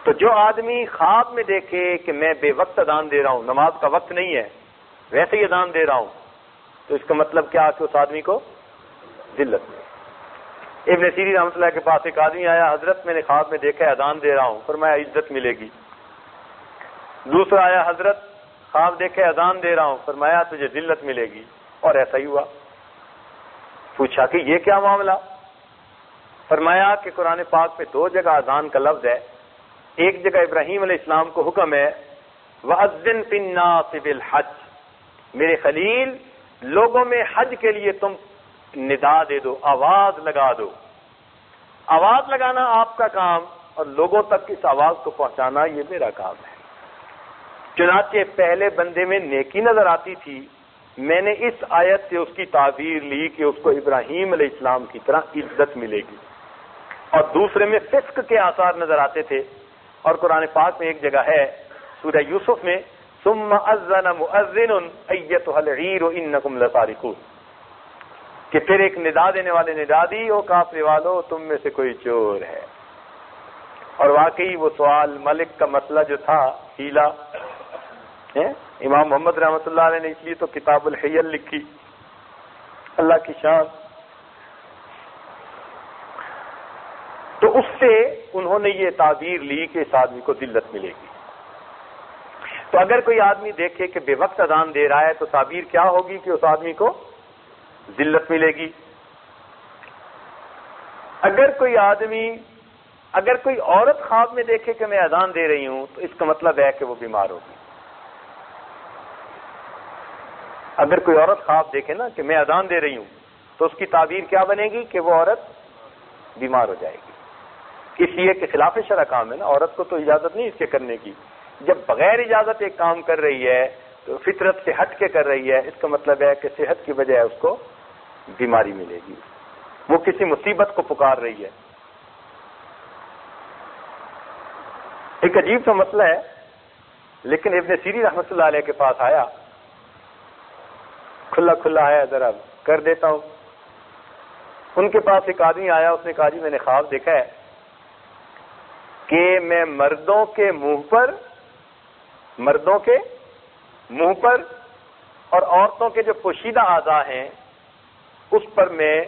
[SPEAKER 2] تو جو آدمی خواب میں دیکھے کہ میں بے وقت اذان دے رہا ہوں، نماز کا وقت نہیں ہے، ویسے ہی اذان دے رہا ہوں، تو اس کا مطلب کیا کہ اس آدمی کو ذلت ملے. ابن سیری رحمۃ اللہ کے پاس ایک آدمی آیا، حضرت میں نے خواب میں دیکھا ہے اذان دے رہا ہوں، فرمایا عزت ملے گی. دوسرا آیا، حضرت خواب دیکھے اذان دے رہا ہوں، فرمایا تجھے ذلت ملے گی. اور ایسا ہی ہوا. پوچھا کہ یہ کیا معاملہ؟ فرمایا کہ قرآن پاک میں 2 جگہ اذان کا لفظ ہے. ایک جگہ ابراہیم علیہ السلام کو حکم ہے وَأَذِّن فِي النَّاسِ بِالْحَجِّ، میرے خلیل لوگوں میں حج کے لیے تم ندا دے دو، آواز لگا دو. آواز لگانا آپ کا کام اور لوگوں تک اس آواز کو پہنچانا یہ میرا کام ہے. چنانچہ پہلے بندے میں نیکی نظر آتی تھی، میں نے اس آیت سے اس کی تعبیر لی کہ اس کو ابراہیم علیہ السلام کی طرح عزت ملے گی. اور دوسرے میں فسق کے آثار نظر آتے تھے. اور قرآن پاک میں ایک جگہ ہے سورہ یوسف میں ثم اذن مؤذن ایتها العیر انکم لسارقون، کہ پھر ایک ندا دینے والے ندا دی، او قافلے والو تم میں سے کوئی چور ہے. اور واقعی وہ سوال ملک کا مسئلہ جو تھا ہیلا، امام محمد رحمۃ اللہ علیہ نے اس لیے تو کتاب الحیل لکھی. اللہ کی شان. تو اس سے انہوں نے یہ تعبیر لی کہ اس آدمی کو ذلت ملے گی. تو اگر کوئی آدمی دیکھے کہ بے وقت اذان دے رہا ہے تو تعبیر کیا ہوگی کہ اس آدمی کو ذلت ملے گی. اگر کوئی عورت خواب میں دیکھے کہ میں اذان دے رہی ہوں تو اس کا مطلب ہے کہ وہ بیمار ہوگی. اگر کوئی عورت خواب دیکھے نا کہ میں اذان دے رہی ہوں تو اس کی تعبیر کیا بنے گی کہ وہ عورت بیمار ہو جائے گی. اس لیے کہ خلاف شرع کام ہے نا، عورت کو تو اجازت نہیں اس کے کرنے کی. جب بغیر اجازت ایک کام کر رہی ہے تو فطرت سے ہٹ کے کر رہی ہے، اس کا مطلب ہے کہ صحت کی بجائے اس کو بیماری ملے گی، وہ کسی مصیبت کو پکار رہی ہے. ایک عجیب سا مسئلہ ہے، لیکن ابن سیری رحمۃ اللہ علیہ کے پاس آیا، کھلا ہے، ذرا کر دیتا ہوں. ان کے پاس ایک آدمی آیا، اس نے کہا جی میں نے خواب دیکھا ہے کہ میں مردوں کے منہ پر اور عورتوں کے جو پوشیدہ اعضاء ہیں اس پر میں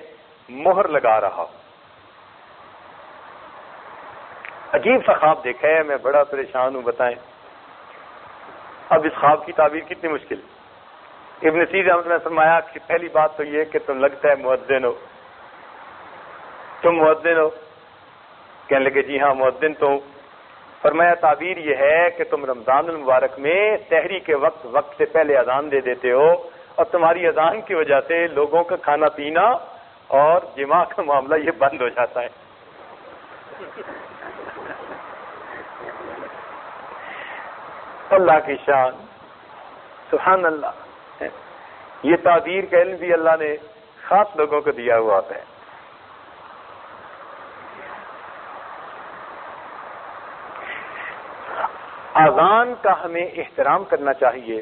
[SPEAKER 2] مہر لگا رہا ہوں. عجیب سا خواب دیکھا ہے، میں بڑا پریشان ہوں، بتائیں اب اس خواب کی تعبیر کتنی مشکل. ابن سیری رحمۃ اللہ نے فرمایا کہ پہلی بات تو یہ کہ تم لگتا ہے مؤذن ہو. تم مؤذن ہو؟ کہنے لگے جی ہاں مؤذن تو ہوں. فرمایا تعبیر یہ ہے کہ تم رمضان المبارک میں سحری کے وقت سے پہلے اذان دے دیتے ہو اور تمہاری اذان کی وجہ سے لوگوں کا کھانا پینا اور جماع کا معاملہ یہ بند ہو جاتا ہے. اللہ کی شان، سبحان اللہ. یہ تعبیر کا علم بھی اللہ نے خاص لوگوں کو دیا ہوا ہے. اذان کا ہمیں احترام کرنا چاہیے،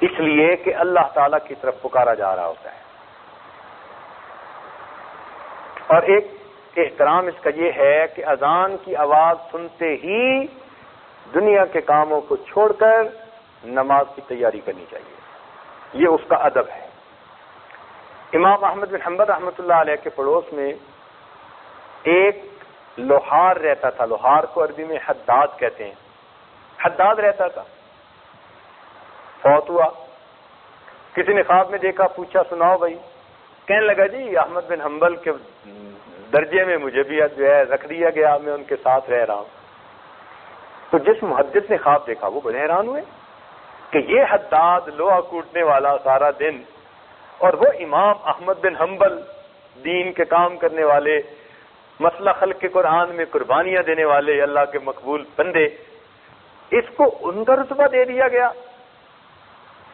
[SPEAKER 2] اس لیے کہ اللہ تعالی کی طرف پکارا جا رہا ہوتا ہے. اور ایک احترام اس کا یہ ہے کہ اذان کی آواز سنتے ہی دنیا کے کاموں کو چھوڑ کر نماز کی تیاری کرنی چاہیے. یہ اس کا ادب ہے. امام احمد بن حنبل رحمۃ اللہ علیہ کے پڑوس میں ایک لوہار رہتا تھا. لوہار کو عربی میں حداد کہتے ہیں. حداد رہتا تھا، فوت ہوا. کسی نے خواب میں دیکھا، پوچھا سناؤ بھائی. کہنے لگا جی احمد بن حنبل کے درجے میں مجھے بھی جو ہے رکھ دیا گیا، میں ان کے ساتھ رہ رہا ہوں. تو جس محدث نے خواب دیکھا وہ بڑے حیران ہوئے کہ یہ حداد لوہا کوٹنے والا سارا دن، اور وہ امام احمد بن حنبل دین کے کام کرنے والے، مسئلہ خلق کے قرآن میں قربانیاں دینے والے اللہ کے مقبول بندے، اس کو ان کا رتبہ دے دیا گیا.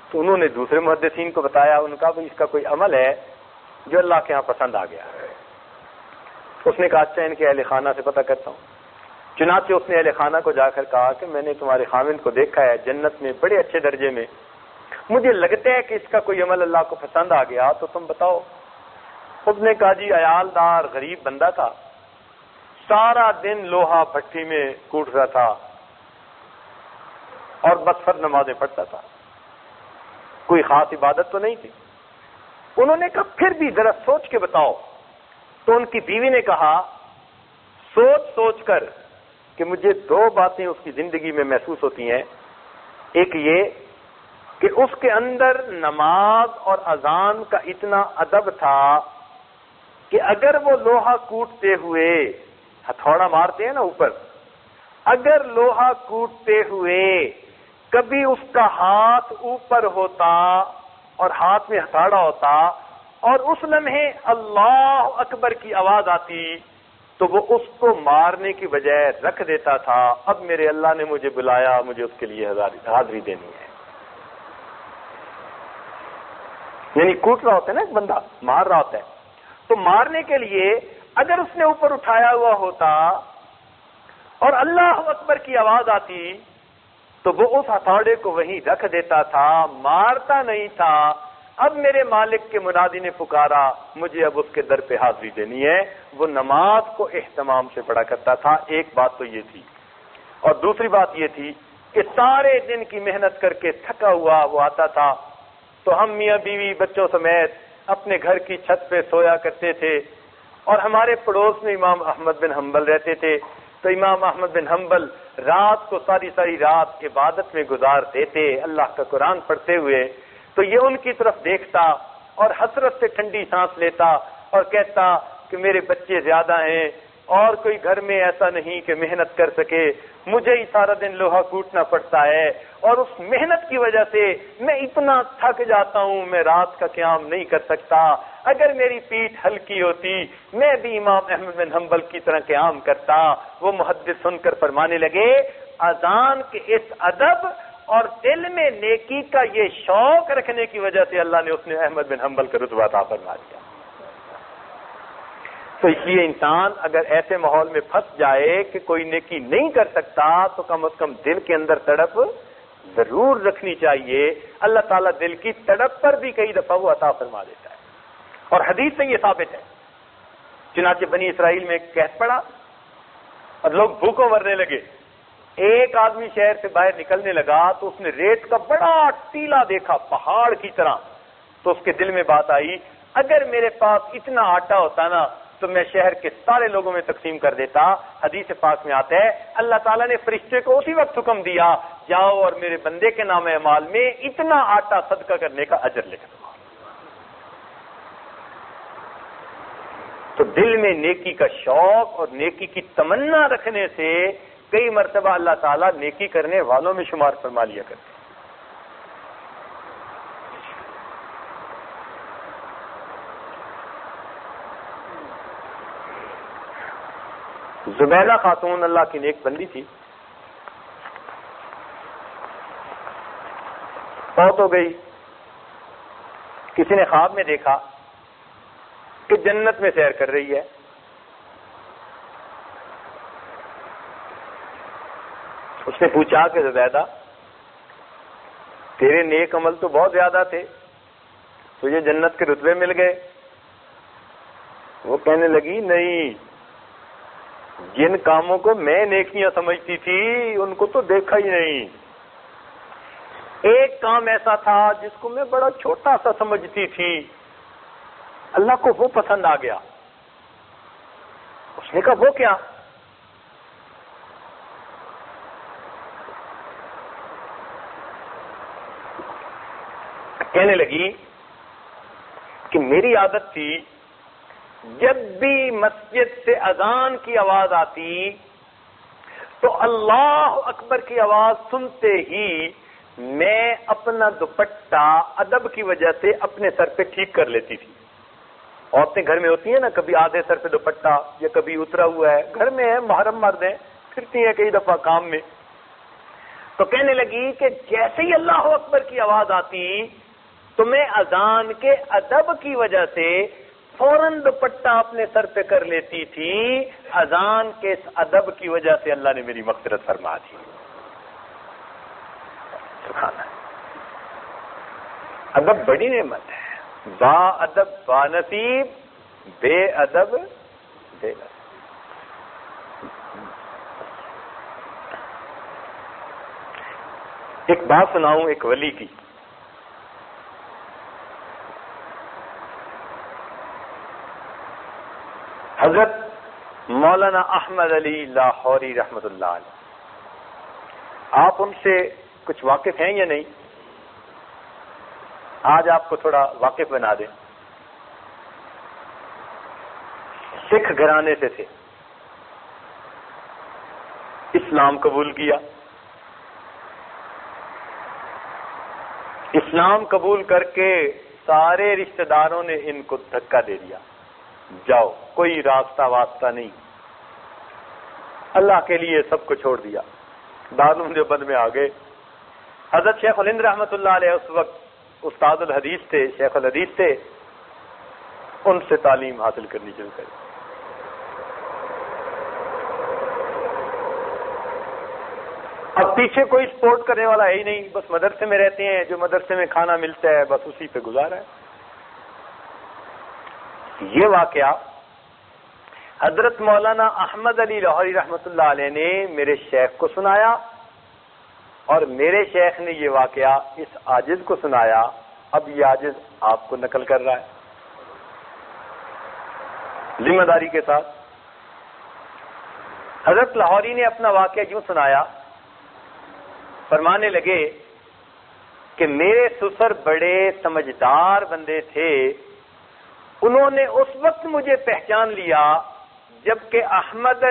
[SPEAKER 2] تو انہوں نے دوسرے محدثین کو بتایا، ان کا بھی اس کا کوئی عمل ہے جو اللہ کے ہاں پسند آ گیا. اس نے کہا اچھا ان کے اہل خانہ سے پتہ کرتا ہوں. چنانچہ اس نے اہل خانہ کو جا کر کہا کہ میں نے تمہارے خاوند کو دیکھا ہے جنت میں بڑے اچھے درجے میں، مجھے لگتا ہے کہ اس کا کوئی عمل اللہ کو پسند آ گیا، تو تم بتاؤ۔ اس نے کہا جی عیال دار غریب بندہ تھا، سارا دن لوہا بھٹی میں کوٹ رہا تھا اور بس فرض نمازیں پڑھتا تھا، کوئی خاص عبادت تو نہیں تھی۔ انہوں نے کہا پھر بھی ذرا سوچ کے بتاؤ۔ تو ان کی بیوی نے کہا سوچ سوچ کر کہ مجھے دو باتیں اس کی زندگی میں محسوس ہوتی ہیں، ایک یہ کہ اس کے اندر نماز اور اذان کا اتنا ادب تھا کہ اگر وہ لوہا کوٹتے ہوئے ہتھوڑا مارتے ہیں نا اوپر، اگر لوہا کوٹتے ہوئے کبھی اس کا ہاتھ اوپر ہوتا اور ہاتھ میں ہتھوڑا ہوتا اور اس لمحے اللہ اکبر کی آواز آتی تو وہ اس کو مارنے کی بجائے رکھ دیتا تھا، اب میرے اللہ نے مجھے بلایا، مجھے اس کے لیے حاضری دینی ہے۔ یعنی کوٹ رہا ہوتا ہے نا ایک بندہ، مار رہا ہوتا ہے، تو مارنے کے لیے اگر اس نے اوپر اٹھایا ہوا ہوتا اور اللہ اکبر کی آواز آتی تو وہ اس ہتھوڑے کو وہیں رکھ دیتا تھا، مارتا نہیں تھا۔ اب میرے مالک کے منادی نے پکارا، مجھے اب اس کے در پہ حاضری دینی ہے۔ وہ نماز کو اہتمام سے پڑھا کرتا تھا، ایک بات تو یہ تھی، اور دوسری بات یہ تھی کہ سارے دن کی محنت کر کے تھکا ہوا وہ آتا تھا تو ہم میاں بیوی بچوں سمیت اپنے گھر کی چھت پہ سویا کرتے تھے، اور ہمارے پڑوس میں امام احمد بن حنبل رہتے تھے، تو امام احمد بن حنبل رات کو ساری رات عبادت میں گزار دیتے اللہ کا قرآن پڑھتے ہوئے، تو یہ ان کی طرف دیکھتا اور حسرت سے ٹھنڈی سانس لیتا اور کہتا کہ میرے بچے زیادہ ہیں اور کوئی گھر میں ایسا نہیں کہ محنت کر سکے، مجھے ہی سارا دن لوہا کوٹنا پڑتا ہے، اور اس محنت کی وجہ سے میں اتنا تھک جاتا ہوں، میں رات کا قیام نہیں کر سکتا، اگر میری پیٹھ ہلکی ہوتی میں بھی امام احمد بن حنبل کی طرح قیام کرتا۔ وہ محدث سن کر فرمانے لگے اذان کے اس ادب اور دل میں نیکی کا یہ شوق رکھنے کی وجہ سے اللہ نے اس نے احمد بن حنبل کا رتبہ عطا فرما دیا۔ تو اس لیے انسان اگر ایسے ماحول میں پھنس جائے کہ کوئی نیکی نہیں کر سکتا تو کم از کم دل کے اندر تڑپ ضرور رکھنی چاہیے۔ اللہ تعالیٰ دل کی تڑپ پر بھی کئی دفعہ وہ عطا فرما دیتا ہے، اور حدیث سے یہ ثابت ہے۔ چنانچہ بنی اسرائیل میں ایک قحط پڑا اور لوگ بھوکوں مرنے لگے، ایک آدمی شہر سے باہر نکلنے لگا تو اس نے ریت کا بڑا ٹیلا دیکھا پہاڑ کی طرح، تو اس کے دل میں بات آئی اگر میرے پاس اتنا آٹا ہوتا نا تو میں شہر کے سارے لوگوں میں تقسیم کر دیتا۔ حدیث پاک میں آتا ہے اللہ تعالیٰ نے فرشتے کو اسی وقت حکم دیا جاؤ اور میرے بندے کے نام اعمال میں اتنا آٹا صدقہ کرنے کا اجر لکھ دو۔ تو دل میں نیکی کا شوق اور نیکی کی تمنا رکھنے سے کئی مرتبہ اللہ تعالیٰ نیکی کرنے والوں میں شمار فرما لیا کرتے۔ زبیدہ خاتون اللہ کی نیک بندی تھی، فوت ہو گئی۔ کسی نے خواب میں دیکھا کہ جنت میں سیر کر رہی ہے، اس نے پوچھا کہ زبیدہ تیرے نیک عمل تو بہت زیادہ تھے، تجھے جنت کے رتبے مل گئے؟ وہ کہنے لگی نہیں، جن کاموں کو میں نیکیاں سمجھتی تھی ان کو تو دیکھا ہی نہیں۔ ایک کام ایسا تھا جس کو میں بڑا چھوٹا سا سمجھتی تھی، اللہ کو وہ پسند آ گیا۔ اس نے کہا وہ کیا؟ کہنے لگی کہ میری عادت تھی جب بھی مسجد سے اذان کی آواز آتی تو اللہ اکبر کی آواز سنتے ہی میں اپنا دوپٹہ ادب کی وجہ سے اپنے سر پہ ٹھیک کر لیتی تھی۔ عورتیں گھر میں ہوتی ہیں نا، کبھی آدھے سر پہ دوپٹہ یا کبھی اترا ہوا ہے، گھر میں ہے، محرم مرد ہیں، پھرتی ہیں کئی دفعہ کام میں۔ تو کہنے لگی کہ جیسے ہی اللہ اکبر کی آواز آتی تو میں اذان کے ادب کی وجہ سے فوراً دوپٹہ اپنے سر پہ کر لیتی تھی. اذان کے اس ادب کی وجہ سے اللہ نے میری مغفرت فرما دی. سبحان اللہ. ادب بڑی نعمت ہے. با ادب با نصیب، بے ادب بے نصیب. ایک بات سناؤں ایک ولی کی. حضرت مولانا احمد علی لاہوری رحمۃ اللہ علیہ. آپ ان سے کچھ واقف ہیں یا نہیں؟ آج آپ کو تھوڑا واقف بنا دیں. سکھ گھرانے سے تھے، اسلام قبول کیا. اسلام قبول کر کے سارے رشتہ داروں نے ان کو دھکا دے دیا، جاؤ، کوئی راستہ واسطہ نہیں. اللہ کے لیے سب کو چھوڑ دیا. دارالعلوم دیوبند میں آ گئے. حضرت شیخ الہند رحمۃ اللہ علیہ اس وقت استاد الحدیث تھے، شیخ الحدیث تھے. ان سے تعلیم حاصل کرنی شروع کری. اب پیچھے کوئی سپورٹ کرنے والا ہے ہی نہیں، بس مدرسے میں رہتے ہیں، جو مدرسے میں کھانا ملتا ہے بس اسی پہ گزارا ہے. یہ واقعہ حضرت مولانا احمد علی لاہوری رحمۃ اللہ علیہ نے میرے شیخ کو سنایا، اور میرے شیخ نے یہ واقعہ اس عاجز کو سنایا. اب یہ عاجز آپ کو نقل کر رہا ہے ذمہ داری کے ساتھ. حضرت لاہوری نے اپنا واقعہ یوں سنایا، فرمانے لگے کہ میرے سسر بڑے سمجھدار بندے تھے. انہوں نے اس وقت مجھے پہچان لیا جبکہ احمد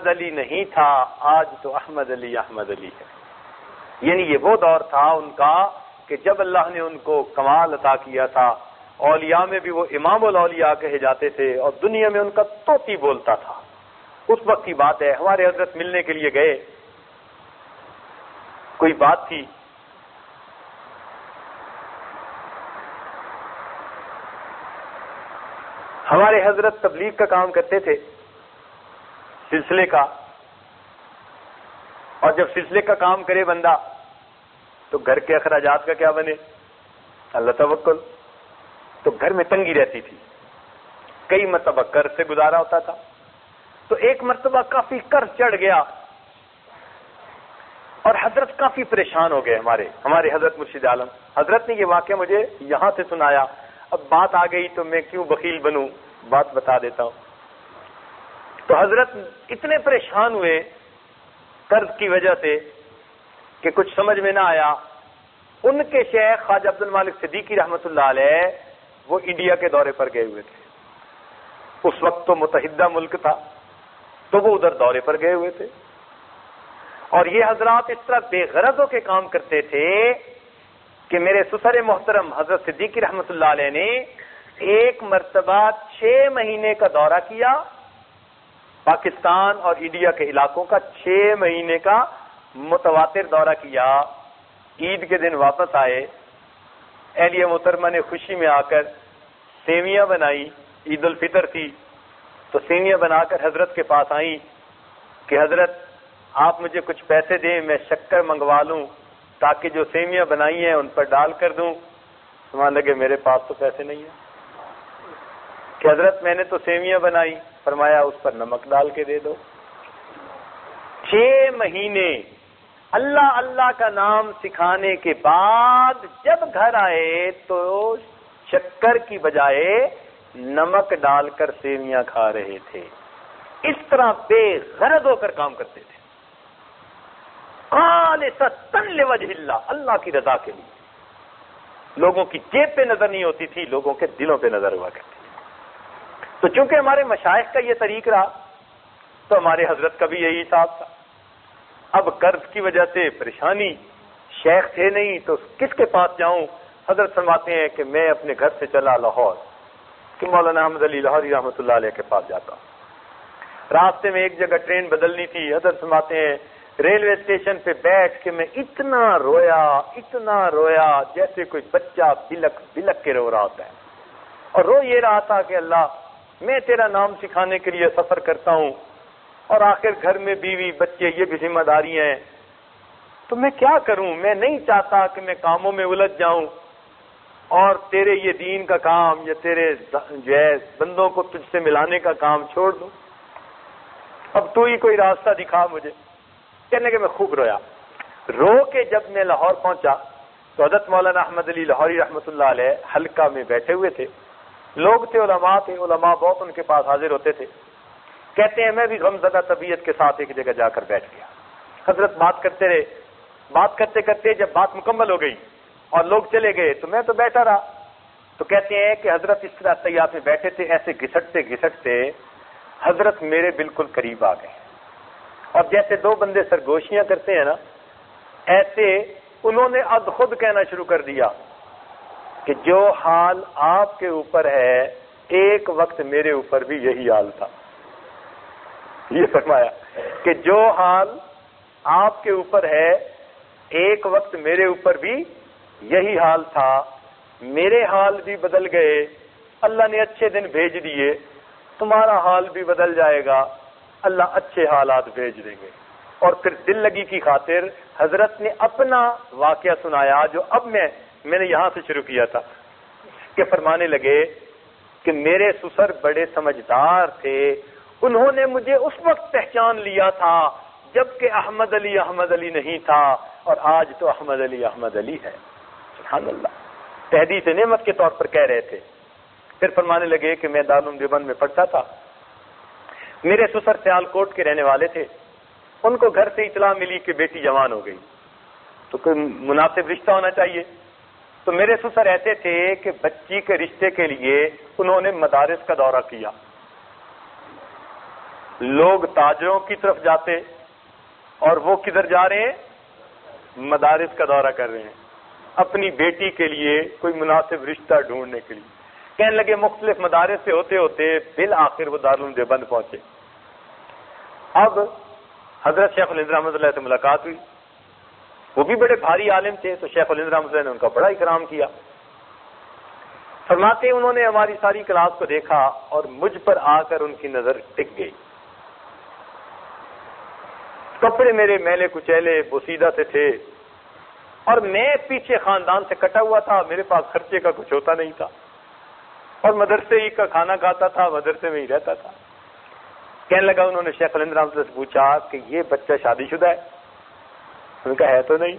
[SPEAKER 2] علی نہیں تھا. آج تو احمد علی ہے. یعنی یہ وہ دور تھا ان کا کہ جب اللہ نے ان کو کمال عطا کیا تھا. اولیاء میں بھی وہ امام الاولیاء کہے جاتے تھے، اور دنیا میں ان کا طوطی بولتا تھا. اس وقت کی بات ہے. ہمارے حضرت ملنے کے لیے گئے، کوئی بات تھی. ہمارے حضرت تبلیغ کا کام کرتے تھے، سلسلے کا. اور جب سلسلے کا کام کرے بندہ تو گھر کے اخراجات کا کیا بنے؟ اللہ توکل. تو گھر میں تنگی رہتی تھی. کئی مرتبہ قرض سے گزارا ہوتا تھا. تو ایک مرتبہ کافی قرض چڑھ گیا اور حضرت کافی پریشان ہو گئے. ہمارے حضرت مرشد عالم حضرت نے یہ واقعہ مجھے یہاں سے سنایا. اب بات آ گئی تو میں کیوں بخیل بنوں، بات بتا دیتا ہوں. تو حضرت اتنے پریشان ہوئے قرض کی وجہ سے کہ کچھ سمجھ میں نہ آیا. ان کے شیخ خواجہ عبد المالک صدیقی رحمۃ اللہ علیہ وہ انڈیا کے دورے پر گئے ہوئے تھے. اس وقت تو متحدہ ملک تھا، تو وہ ادھر دورے پر گئے ہوئے تھے. اور یہ حضرات اس طرح بے غرض ہو کے کام کرتے تھے کہ میرے سسر محترم حضرت صدیقی رحمۃ اللہ علیہ نے ایک مرتبہ 6 مہینے کا دورہ کیا، پاکستان اور انڈیا کے علاقوں کا 6 مہینے کا متواتر دورہ کیا. عید کے دن واپس آئے. اہلیہ محترمہ نے خوشی میں آ کر سیویاں بنائی، عید الفطر تھی تو سیویاں بنا کر حضرت کے پاس آئیں کہ حضرت آپ مجھے کچھ پیسے دیں، میں شکر منگوا لوں تاکہ جو سیویاں بنائی ہیں ان پر ڈال کر دوں. سمان لگے میرے پاس تو پیسے نہیں ہیں. کہ حضرت میں نے تو سیویاں بنائی. فرمایا اس پر نمک ڈال کے دے دو. 6 مہینے اللہ اللہ کا نام سکھانے کے بعد جب گھر آئے تو شکر کی بجائے نمک ڈال کر سیویاں کھا رہے تھے. اس طرح بے غرض ہو کر کام کرتے تھے، خالصتاً لوجہ اللہ، اللہ کی رضا کے لیے. لوگوں کی جیب پہ نظر نہیں ہوتی تھی، لوگوں کے دلوں پہ نظر ہوا کرتی تھی. تو چونکہ ہمارے مشائخ کا یہ طریق رہا تو ہمارے حضرت کا بھی یہی حساب تھا. اب قرض کی وجہ سے پریشانی، شیخ تھے نہیں تو کس کے پاس جاؤں. حضرت فرماتے ہیں کہ میں اپنے گھر سے چلا لاہور کہ مولانا احمد علی لاہوری رحمۃ اللہ علیہ کے پاس جاتا. راستے میں ایک جگہ ٹرین بدلنی تھی. حضرت فرماتے ہیں ریلوے اسٹیشن پہ بیٹھ کے میں اتنا رویا جیسے کوئی بچہ بلک بلک کے رو رہا ہوتا ہے. اور رو یہ رہا تھا کہ اللہ میں تیرا نام سکھانے کے لیے سفر کرتا ہوں اور آخر گھر میں بیوی بچے یہ بھی ذمہ داریاں ہیں، تو میں کیا کروں؟ میں نہیں چاہتا کہ میں کاموں میں الجھ جاؤں اور تیرے یہ دین کا کام یا تیرے جو ہے بندوں کو تجھ سے ملانے کا کام چھوڑ دوں، اب تو ہی کوئی راستہ دکھا مجھے۔ کہنے کہ میں خوب رویا۔ رو کے جب میں لاہور پہنچا تو حضرت مولانا احمد علی لاہوری رحمۃ اللہ علیہ حلقہ میں بیٹھے ہوئے تھے، لوگ تھے، علماء بہت ان کے پاس حاضر ہوتے تھے۔ کہتے ہیں میں بھی غمزدہ طبیعت کے ساتھ ایک جگہ جا کر بیٹھ گیا۔ حضرت بات کرتے رہے، بات کرتے کرتے جب بات مکمل ہو گئی اور لوگ چلے گئے تو میں تو بیٹھا رہا۔ تو کہتے ہیں کہ حضرت اس طرح طیات میں بیٹھے تھے، ایسے گھسٹتے گھسٹتے حضرت میرے بالکل قریب آ گئے، اور جیسے دو بندے سرگوشیاں کرتے ہیں نا، ایسے انہوں نے اب خود کہنا شروع کر دیا کہ جو حال آپ کے اوپر ہے ایک وقت میرے اوپر بھی یہی حال تھا۔ یہ فرمایا کہ جو حال آپ کے اوپر ہے ایک وقت میرے اوپر بھی یہی حال تھا، میرے حال بھی بدل گئے، اللہ نے اچھے دن بھیج دیے، تمہارا حال بھی بدل جائے گا، اللہ اچھے حالات بھیج دیں گے۔ اور پھر دل لگی کی خاطر حضرت نے اپنا واقعہ سنایا جو اب میں نے یہاں سے شروع کیا تھا، کہ فرمانے لگے کہ میرے سسر بڑے سمجھدار تھے، انہوں نے مجھے اس وقت پہچان لیا تھا جبکہ احمد علی نہیں تھا، اور آج تو احمد علی ہے۔ سبحان اللہ، تحدیث نعمت کے طور پر کہہ رہے تھے۔ پھر فرمانے لگے کہ میں دارالعلوم دیوبند میں پڑھتا تھا، میرے سسر سیال کوٹ کے رہنے والے تھے، ان کو گھر سے اطلاع ملی کہ بیٹی جوان ہو گئی، تو کوئی مناسب رشتہ ہونا چاہیے۔ تو میرے سسر ایسے تھے کہ بچی کے رشتے کے لیے انہوں نے مدارس کا دورہ کیا، لوگ تاجروں کی طرف جاتے اور وہ کدھر جا رہے ہیں؟ مدارس کا دورہ کر رہے ہیں اپنی بیٹی کے لیے کوئی مناسب رشتہ ڈھونڈنے کے لیے۔ کہنے لگے مختلف مدارس سے ہوتے ہوتے بالآخر وہ دارالعلوم دیوبند پہنچے۔ اب حضرت شیخ الہند رحمۃ اللہ سے ملاقات ہوئی، وہ بھی بڑے بھاری عالم تھے، تو شیخ الہند رحمۃ اللہ نے ان کا بڑا اکرام کیا۔ فرماتے انہوں نے ہماری ساری کلاس کو دیکھا اور مجھ پر آ کر ان کی نظر ٹک گئی۔ کپڑے میرے میلے کچیلے بوسیدہ سے تھے، اور میں پیچھے خاندان سے کٹا ہوا تھا، میرے پاس خرچے کا کچھ ہوتا نہیں تھا، اور مدرسے ہی کا کھانا کھاتا تھا، مدرسے میں ہی رہتا تھا۔ کہنے لگا انہوں نے شیخ الہند رحمۃ اللہ سے پوچھا کہ یہ بچہ شادی شدہ ہے؟ ان کا ہے تو نہیں۔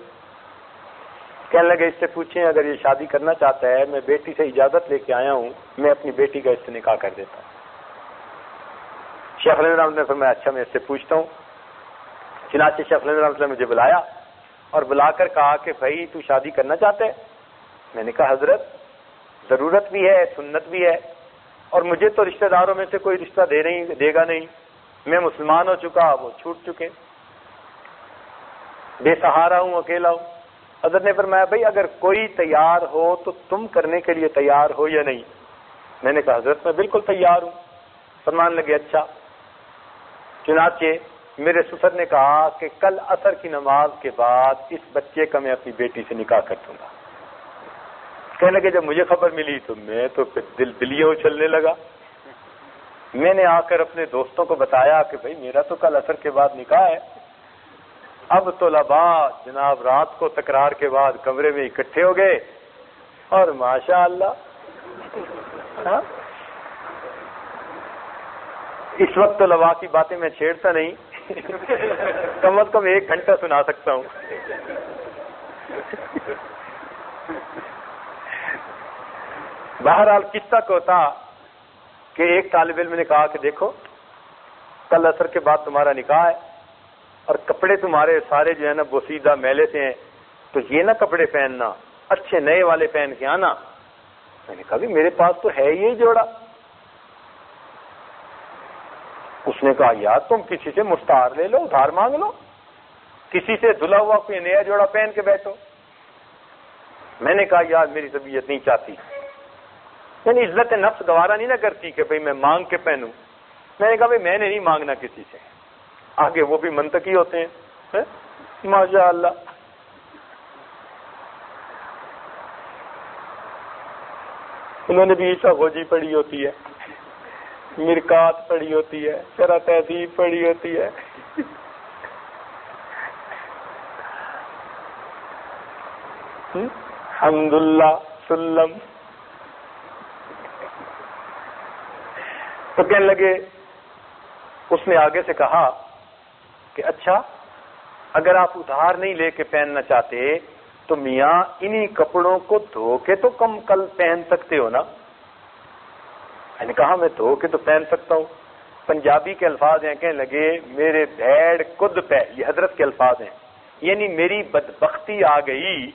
[SPEAKER 2] کہنے لگے اس سے پوچھیں اگر یہ شادی کرنا چاہتا ہے، میں بیٹی سے اجازت لے کے آیا ہوں، میں اپنی بیٹی کا اس سے نکاح کر دیتا ہوں۔ شیخ الہند رحمۃ اللہ نے فرمایا اچھا میں اس سے پوچھتا ہوں۔ چنانچہ شیخ الہند رحمۃ اللہ نے مجھے بلایا اور بلا کر کہا کہ بھائی تو شادی کرنا چاہتا ہے؟ میں نے کہا حضرت ضرورت بھی ہے، سنت بھی ہے، اور مجھے تو رشتہ داروں میں سے کوئی رشتہ دے گا نہیں، میں مسلمان ہو چکا، وہ چھوٹ چکے، بے سہارا ہوں، اکیلا ہوں۔ حضرت نے فرمایا بھائی اگر کوئی تیار ہو تو تم کرنے کے لیے تیار ہو یا نہیں؟ میں نے کہا حضرت میں بالکل تیار ہوں۔ فرمان لگے اچھا۔ چنانچہ میرے سسر نے کہا کہ کل عصر کی نماز کے بعد اس بچے کا میں اپنی بیٹی سے نکاح کر دوں گا۔ کہنے لگے جب مجھے خبر ملی تو میں تو پھر دلیاں اچھلنے لگا۔ میں نے آ کر اپنے دوستوں کو بتایا کہ بھائی میرا تو کل عصر کے بعد نکاح ہے۔ اب طلباء جناب رات کو تکرار کے بعد کمرے میں اکٹھے ہو گئے، اور ماشاء اللہ اس وقت طلباء کی باتیں میں چھیڑتا نہیں، کم از کم 1 گھنٹہ سنا سکتا ہوں۔ بہرحال قصہ کو تھا کہ ایک طالب علم نے کہا کہ دیکھو کل عصر کے بعد تمہارا نکاح ہے، اور کپڑے تمہارے سارے جو ہے نا بوسیدہ میلے سے ہیں، تو یہ نہ کپڑے پہننا، اچھے نئے والے پہن کے آنا۔ میں نے کہا بھی میرے پاس تو ہے یہی جوڑا۔ اس نے کہا یار تم کسی سے مستعار لے لو، ادھار مانگ لو، کسی سے دھلا ہوا کوئی نیا جوڑا پہن کے بیٹھو۔ میں نے کہا یار میری طبیعت نہیں چاہتی، یعنی عزت نفس گوارا نہیں نہ کرتی کہ بھئی میں مانگ کے پہنوں۔ میں نے کہا بھئی میں نے نہیں مانگنا کسی سے، آگے وہ بھی منطقی ہوتے ہیں ماشاء اللہ۔
[SPEAKER 1] انہوں نے بھی عیسیٰ گوجی پڑھی ہوتی ہے، مرکات پڑھی ہوتی ہے، شرح تہذیب پڑھی ہوتی ہے. حمداللہ سلم. تو کہنے لگے، اس نے آگے سے کہا کہ اچھا اگر آپ ادھار نہیں لے کے پہننا چاہتے تو میاں انہی کپڑوں کو دھو کے تو کم کل پہن سکتے ہو نا. میں نے کہا میں دھو کے تو پہن سکتا ہوں. پنجابی کے الفاظ ہیں، کہنے لگے میرے بھیڑ کد پہ، یہ حضرت کے الفاظ ہیں، یعنی میری بدبختی آ گئی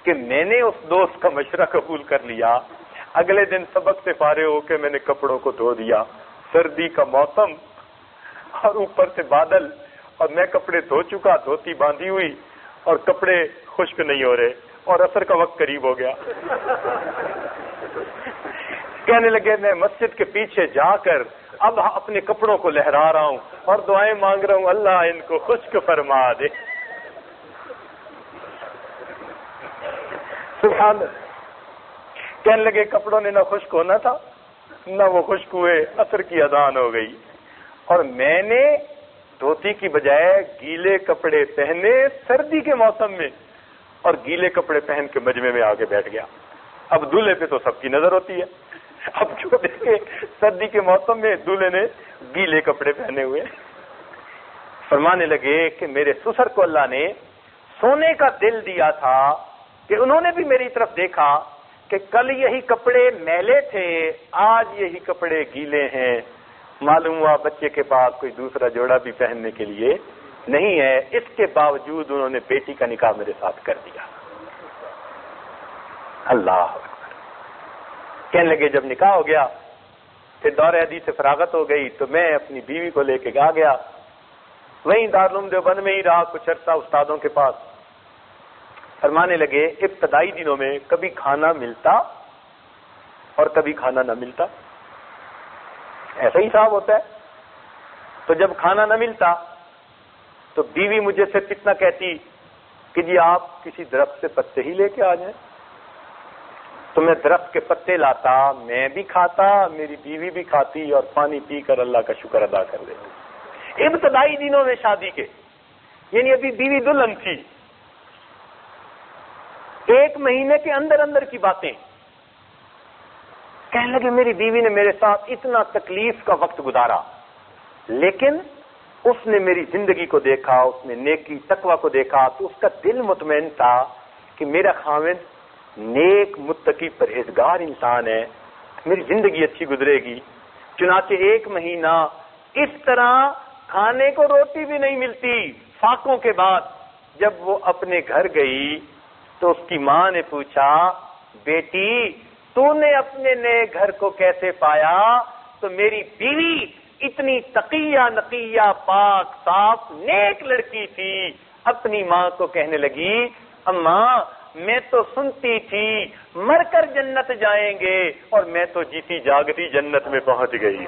[SPEAKER 1] کہ میں نے اس دوست کا مشورہ قبول کر لیا. اگلے دن سبق سے فارغ ہو کے میں نے کپڑوں کو دھو دیا. سردی کا موسم اور اوپر سے بادل، اور میں کپڑے دھو چکا، دھوتی باندھی ہوئی، اور کپڑے خشک نہیں ہو رہے، اور عصر کا وقت قریب ہو گیا. کہنے لگے میں مسجد کے پیچھے جا کر اب اپنے کپڑوں کو لہرا رہا ہوں اور دعائیں مانگ رہا ہوں، اللہ ان کو خشک فرما دے. سبحان اللہ. کہنے لگے کپڑوں نے نہ خشک ہونا تھا نہ وہ خشک ہوئے، عصر کی اذان ہو گئی اور میں نے دھوتی کی بجائے گیلے کپڑے پہنے سردی کے موسم میں، اور گیلے کپڑے پہن کے مجمع میں آ کے بیٹھ گیا. اب دولہے پہ تو سب کی نظر ہوتی ہے. اب جو دیکھے سردی کے موسم میں دولہے نے گیلے کپڑے پہنے ہوئے. فرمانے لگے کہ میرے سسر کو اللہ نے سونے کا دل دیا تھا کہ انہوں نے بھی میری طرف دیکھا کہ کل یہی کپڑے میلے تھے، آج یہی کپڑے گیلے ہیں. معلوم ہوا بچے کے پاس کوئی دوسرا جوڑا بھی پہننے کے لیے نہیں ہے، اس کے باوجود انہوں نے بیٹی کا نکاح میرے ساتھ کر دیا. اللہ اکبر. کہنے لگے جب نکاح ہو گیا پھر دور حدیث سے فراغت ہو گئی تو میں اپنی بیوی کو لے کے آ گیا. وہیں دارالعلوم دیوبند میں ہی رہا کچھ عرصہ استادوں کے پاس. فرمانے لگے ابتدائی دنوں میں کبھی کھانا ملتا اور کبھی کھانا نہ ملتا، ایسا ہی صاحب ہوتا ہے. تو جب کھانا نہ ملتا تو بیوی مجھے صرف اتنا کہتی کہ جی آپ کسی درخت سے پتے ہی لے کے آ جائیں. تو میں درخت کے پتے لاتا، میں بھی کھاتا، میری بیوی بھی کھاتی، اور پانی پی کر اللہ کا شکر ادا کر دیتی. ابتدائی دنوں میں شادی کے، یعنی ابھی بیوی دلہن تھی. 1 مہینے کے اندر اندر کی باتیں. کہنے لگے میری بیوی نے میرے ساتھ اتنا تکلیف کا وقت گزارا، لیکن اس نے میری زندگی کو دیکھا، اس نے نیکی تقوی کو دیکھا تو اس کا دل مطمئن تھا کہ میرا خاوند نیک متقی پرہیزگار انسان ہے، میری زندگی اچھی گزرے گی. چنانچہ 1 مہینہ اس طرح کھانے کو روٹی بھی نہیں ملتی. فاقوں کے بعد جب وہ اپنے گھر گئی تو اس کی ماں نے پوچھا بیٹی تو نے اپنے نئے گھر کو کیسے پایا؟ تو میری بیوی اتنی تقیہ نقیہ پاک صاف نیک لڑکی تھی، اپنی ماں کو کہنے لگی اماں میں تو سنتی تھی مر کر جنت جائیں گے اور میں تو جیتی جاگتی جنت میں پہنچ گئی.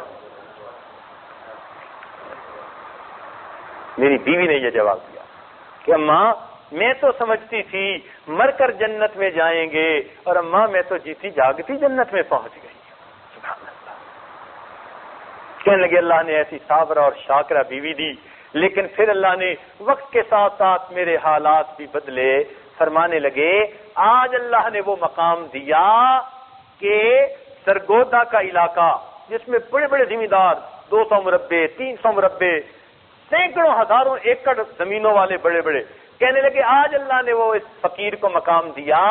[SPEAKER 1] میری بیوی نے یہ جواب دیا کہ اماں میں تو سمجھتی تھی مر کر جنت میں جائیں گے، اور اماں میں تو جیتی جاگتی جنت میں پہنچ گئی. سبحان اللہ. کہنے لگے اللہ نے ایسی صابرہ اور شاکرہ بیوی دی، لیکن پھر اللہ نے وقت کے ساتھ ساتھ میرے حالات بھی بدلے. فرمانے لگے آج اللہ نے وہ مقام دیا کہ سرگودا کا علاقہ جس میں بڑے بڑے ذمہ دار 200 مربع 300 مربع سینکڑوں ہزاروں ایکڑ زمینوں والے بڑے بڑے، کہنے لگے آج اللہ نے وہ اس فقیر کو مقام دیا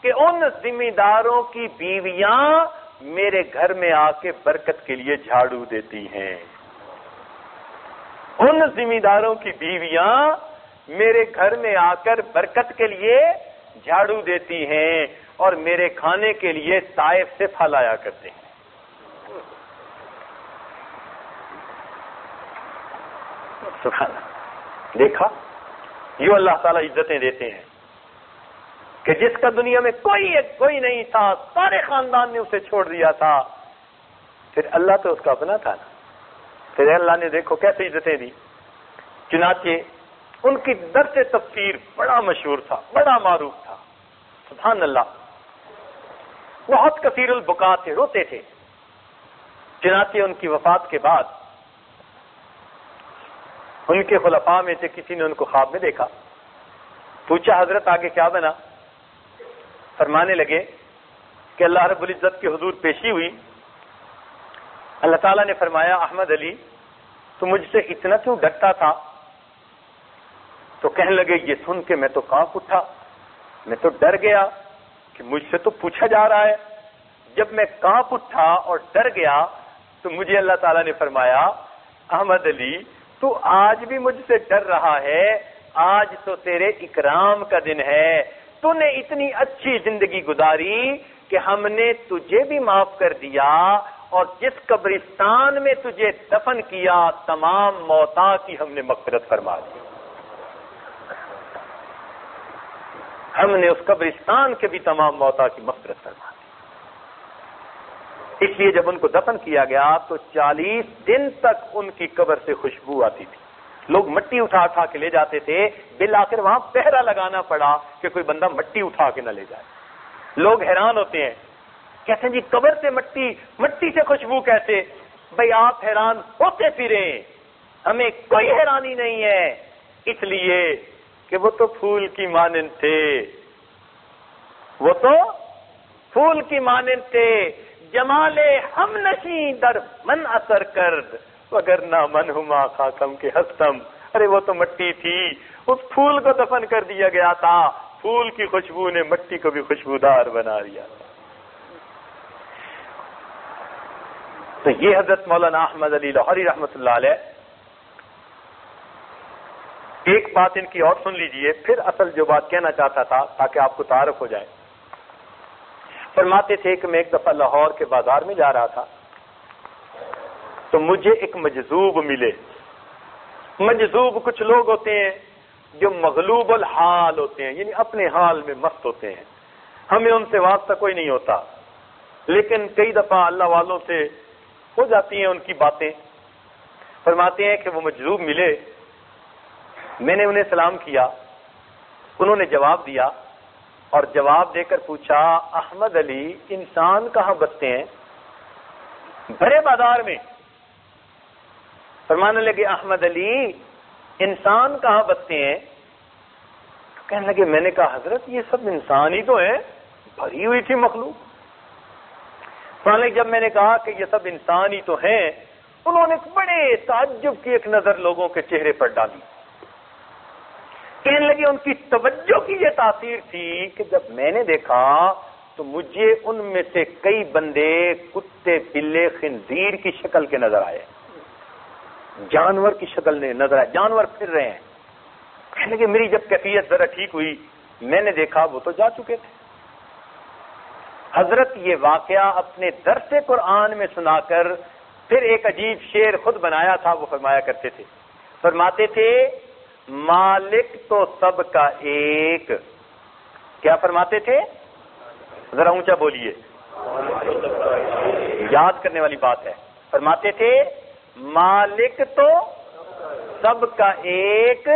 [SPEAKER 1] کہ ان ذمہ داروں کی بیویاں میرے گھر میں آ کے برکت کے لیے جھاڑو دیتی ہیں. ان ذمہ داروں کی بیویاں میرے گھر میں آ کر برکت کے لیے جھاڑو دیتی ہیں اور میرے کھانے کے لیے طائف سے پھل آیا کرتے ہیں. سبحان اللہ. دیکھا یوں اللہ تعالیٰ عزتیں دیتے ہیں کہ جس کا دنیا میں کوئی نہیں تھا، سارے خاندان نے اسے چھوڑ دیا تھا، پھر اللہ تو اس کا اپنا تھا نا، پھر اللہ نے دیکھو کیسے عزتیں دی. چنانچہ ان کی درس تفسیر بڑا مشہور تھا، بڑا معروف تھا. سبحان اللہ.
[SPEAKER 2] بہت کثیر البکا تھے، روتے تھے۔ چنانچہ ان کی وفات کے بعد ان کے خلفاء میں سے کسی نے ان کو خواب میں دیکھا، پوچھا حضرت آگے کیا بنا؟ فرمانے لگے کہ اللہ رب العزت کے حضور پیشی ہوئی، اللہ تعالیٰ نے فرمایا احمد علی تو مجھ سے اتنا کیوں ڈرتا تھا؟ تو کہنے لگے یہ سن کے میں تو کانپ اٹھا، میں تو ڈر گیا کہ مجھ سے تو پوچھا جا رہا ہے۔ جب میں کانپ اٹھا اور ڈر گیا تو مجھے اللہ تعالیٰ نے فرمایا احمد علی تو آج بھی مجھ سے ڈر رہا ہے، آج تو تیرے اکرام کا دن ہے، تو نے اتنی اچھی زندگی گزاری کہ ہم نے تجھے بھی معاف کر دیا، اور جس قبرستان میں تجھے دفن کیا تمام موتا کی ہم نے مغفرت فرما دی، ہم نے اس قبرستان کے بھی تمام موتا کی مغفرت فرما دی۔ اس لیے جب ان کو دفن کیا گیا تو 40 دن تک ان کی قبر سے خوشبو آتی تھی، لوگ مٹی اٹھا اٹھا کے لے جاتے تھے، بالآخر وہاں پہرا لگانا پڑا کہ کوئی بندہ مٹی اٹھا کے نہ لے جائے۔ لوگ حیران ہوتے ہیں، کہتے ہیں جی قبر سے مٹی سے خوشبو کیسے؟ بھئی آپ حیران ہوتے پھریں، ہمیں کوئی حیرانی نہیں ہے، اس لیے کہ وہ تو پھول کی مانند تھے، وہ تو پھول کی مانند تھے، جمال ہم نشیں در من اثر کرد وگرنہ من ہما خاکم کے ہستم۔ ارے وہ تو مٹی تھی، اس پھول کو دفن کر دیا گیا تھا، پھول کی خوشبو نے مٹی کو بھی خوشبودار بنا دیا۔ تو یہ حضرت مولانا احمد علی لاہوری رحمۃ اللہ علیہ، ایک بات ان کی اور سن لیجئے، پھر اصل جو بات کہنا چاہتا تھا تاکہ آپ کو تعارف ہو جائے۔ فرماتے تھے کہ میں ایک دفعہ لاہور کے بازار میں جا رہا تھا تو مجھے ایک مجذوب ملے۔ مجذوب کچھ لوگ ہوتے ہیں جو مغلوب الحال ہوتے ہیں، یعنی اپنے حال میں مست ہوتے ہیں، ہمیں ان سے واسطہ کوئی نہیں ہوتا، لیکن کئی دفعہ اللہ والوں سے ہو جاتی ہیں ان کی باتیں۔ فرماتے ہیں کہ وہ مجذوب ملے، میں نے انہیں سلام کیا، انہوں نے جواب دیا اور جواب دے کر پوچھا احمد علی انسان کہاں بستے ہیں؟ بھرے بازار میں۔ فرمانے لگے احمد علی انسان کہاں بستے ہیں؟ کہنے لگے میں نے کہا حضرت یہ سب انسان ہی تو ہیں، بھری ہوئی تھی مخلوق۔ فرمانے لگے جب میں نے کہا کہ یہ سب انسان ہی تو ہیں، انہوں نے بڑے تعجب کی ایک نظر لوگوں کے چہرے پر ڈالی۔ کہنے لگے ان کی توجہ کی یہ تاثیر تھی کہ جب میں نے دیکھا تو مجھے ان میں سے کئی بندے کتے، بلے، خنزیر کی شکل کے نظر آئے، جانور کی شکل میں نظر آئے، جانور پھر رہے ہیں۔ کہنے لگے میری جب کیفیت ذرا ٹھیک ہوئی، میں نے دیکھا وہ تو جا چکے تھے۔ حضرت یہ واقعہ اپنے درس قرآن میں سنا کر پھر ایک عجیب شعر خود بنایا تھا، وہ فرمایا کرتے تھے، فرماتے تھے مالک تو سب کا ایک، کیا فرماتے تھے؟ ذرا اونچا بولیے، یاد کرنے والی بات ہے۔ فرماتے تھے مالک تو سب کا ایک،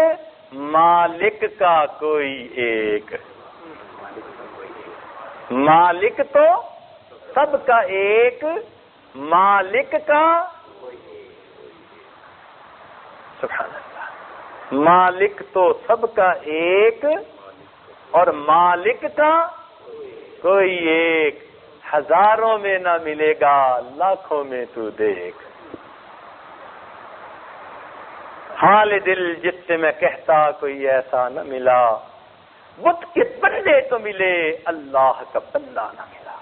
[SPEAKER 2] مالک کا کوئی ایک، مالک تو سب کا ایک، مالک کا سبحان اللہ، مالک تو سب کا ایک اور مالک کا کوئی ایک، ہزاروں میں نہ ملے گا لاکھوں میں تو دیکھ، حال دل جس سے میں کہتا کوئی ایسا نہ ملا، بت کے بندے تو ملے اللہ کا بندہ نہ ملا۔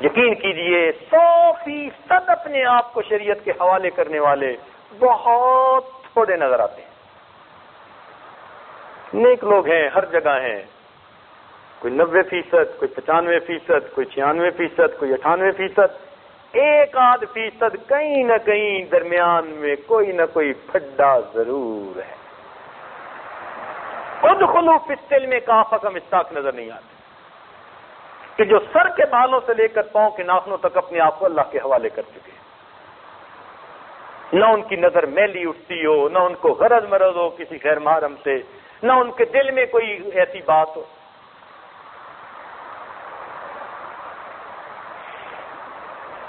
[SPEAKER 2] یقین کیجئے 100% اپنے آپ کو شریعت کے حوالے کرنے والے بہت تھوڑے نظر آتے ہیں۔ نیک لوگ ہیں، ہر جگہ ہیں، کوئی 90%، کوئی 95%، کوئی 96%، کوئی 98%، 1% کہیں نہ کہیں درمیان میں کوئی نہ کوئی پھڈا ضرور ہے۔ ادخلوا فی السلم کافۃ مستاق نظر نہیں آتے کہ جو سر کے بالوں سے لے کر پاؤں کے ناخنوں تک اپنے آپ کو اللہ کے حوالے کر چکے ہیں، نہ ان کی نظر میلی اٹھتی ہو، نہ ان کو غرض مرض ہو کسی غیر محرم سے، نہ ان کے دل میں کوئی ایسی بات ہو۔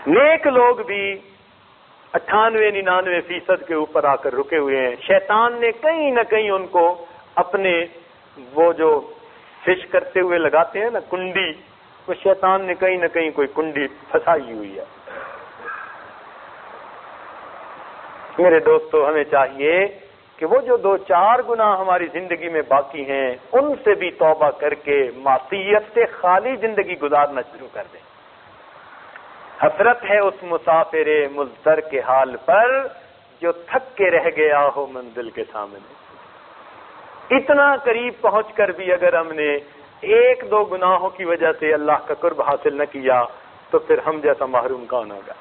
[SPEAKER 2] نیک لوگ بھی 98-99% کے اوپر آ کر رکے ہوئے ہیں. شیطان نے کہیں نہ کہیں ان کو اپنے وہ جو فش کرتے ہوئے لگاتے ہیں نا کنڈی، وہ شیطان نے کہیں نہ کہیں کوئی کنڈی پھنسائی ہوئی ہے. میرے دوستو، ہمیں چاہیے کہ وہ جو 2-4 گناہ ہماری زندگی میں باقی ہیں ان سے بھی توبہ کر کے معصیت سے خالی زندگی گزارنا شروع کر دیں. حسرت ہے اس مسافر مضطر کے حال پر جو تھک کے رہ گیا ہو منزل کے سامنے. اتنا قریب پہنچ کر بھی اگر ہم نے 1-2 گناہوں کی وجہ سے اللہ کا قرب حاصل نہ کیا تو پھر ہم جیسا محروم کون ہوگا؟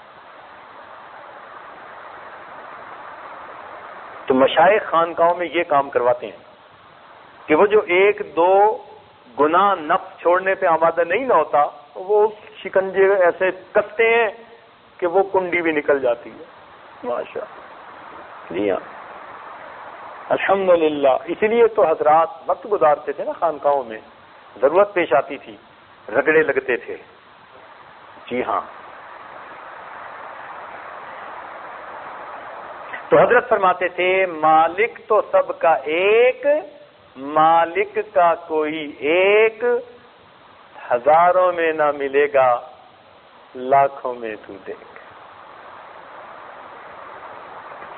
[SPEAKER 2] تو مشائخ خانقاہوں میں یہ کام کرواتے ہیں کہ وہ جو 1-2 گناہ نفس چھوڑنے پہ آمادہ نہیں نہ ہوتا، وہ شکنجے ایسے کستے ہیں کہ وہ کنڈی بھی نکل جاتی ہے. ماشاء جی ہاں، الحمدللہ. اسی لیے تو حضرات وقت گزارتے تھے نا خانقاہوں میں، ضرورت پیش آتی تھی، رگڑے لگتے تھے. جی ہاں. تو حضرت فرماتے تھے مالک تو سب کا ایک، مالک کا کوئی ایک، ہزاروں میں نہ ملے گا لاکھوں میں تو دیکھ.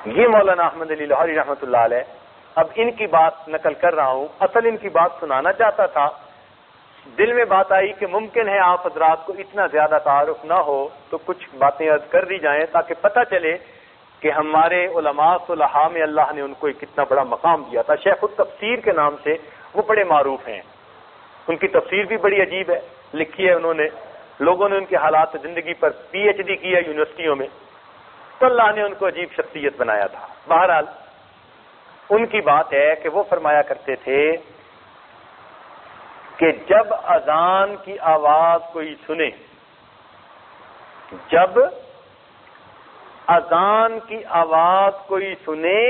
[SPEAKER 2] یہ مولانا احمد علی لاہوری رحمۃ اللہ علیہ. اب ان کی بات نقل کر رہا ہوں، اصل ان کی بات سنانا چاہتا تھا. دل میں بات آئی کہ ممکن ہے آپ حضرات کو اتنا زیادہ تعارف نہ ہو تو کچھ باتیں عرض کر دی جائیں تاکہ پتہ چلے کہ ہمارے علماء صلحاء میں اللہ نے ان کو کتنا بڑا مقام دیا تھا. شیخ التفسیر کے نام سے وہ بڑے معروف ہیں. ان کی تفسیر بھی بڑی عجیب ہے، لکھی ہے انہوں نے. لوگوں نے ان کے حالات زندگی پر PhD کی ہے یونیورسٹیوں میں، تو اللہ نے ان کو عجیب شخصیت بنایا تھا. بہرحال ان کی بات ہے کہ وہ فرمایا کرتے تھے کہ جب اذان کی آواز کوئی سنے، جب اذان کی آواز کوئی سنے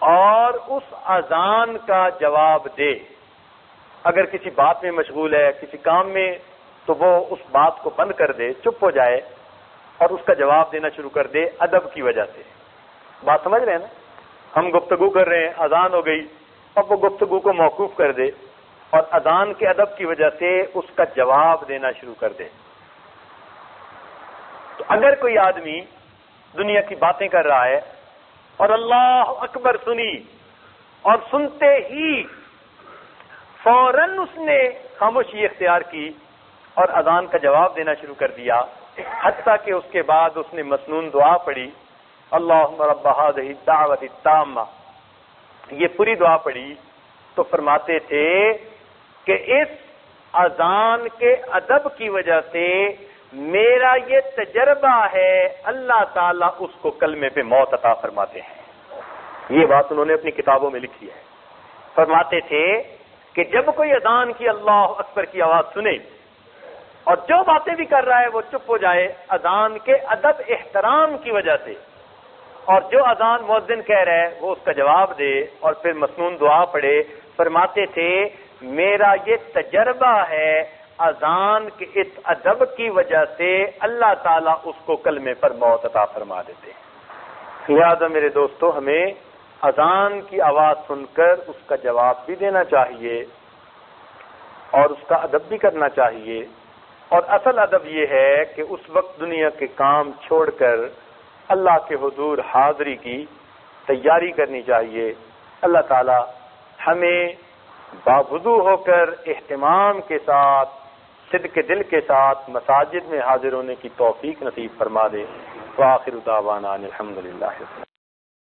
[SPEAKER 2] اور اس اذان کا جواب دے، اگر کسی بات میں مشغول ہے، کسی کام میں، تو وہ اس بات کو بند کر دے، چپ ہو جائے اور اس کا جواب دینا شروع کر دے ادب کی وجہ سے. بات سمجھ رہے ہیں نا؟ ہم گفتگو کر رہے ہیں، اذان ہو گئی، اب وہ گفتگو کو موقوف کر دے اور اذان کے ادب کی وجہ سے اس کا جواب دینا شروع کر دے. تو اگر کوئی آدمی دنیا کی باتیں کر رہا ہے اور اللہ اکبر سنی اور سنتے ہی فوراً اس نے خاموشی اختیار کی اور اذان کا جواب دینا شروع کر دیا، حتیٰ کہ اس کے بعد اس نے مسنون دعا پڑھی، اللہم رب ہذہ الدعوۃ التامہ، یہ پوری دعا پڑھی، تو فرماتے تھے کہ اس اذان کے ادب کی وجہ سے میرا یہ تجربہ ہے اللہ تعالیٰ اس کو کلمے پہ موت عطا فرماتے ہیں. یہ بات انہوں نے اپنی کتابوں میں لکھی ہے. فرماتے تھے کہ جب کوئی اذان کی اللہ اکبر کی آواز سنے اور جو باتیں بھی کر رہا ہے وہ چپ ہو جائے اذان کے ادب احترام کی وجہ سے، اور جو اذان مؤذن کہہ رہا ہے وہ اس کا جواب دے اور پھر مسنون دعا پڑھے. فرماتے تھے میرا یہ تجربہ ہے اذان کے اس ادب کی وجہ سے اللہ تعالیٰ اس کو کلمے پر موت عطا فرما دیتے ہیں. لہذا میرے دوستو، ہمیں اذان کی آواز سن کر اس کا جواب بھی دینا چاہیے اور اس کا ادب بھی کرنا چاہیے. اور اصل ادب یہ ہے کہ اس وقت دنیا کے کام چھوڑ کر اللہ کے حضور حاضری کی تیاری کرنی چاہیے. اللہ تعالی ہمیں باوضو ہو کر اہتمام کے ساتھ، صدق دل کے ساتھ مساجد میں حاضر ہونے کی توفیق نصیب فرما دے. وآخر دعوانا الحمدللہ.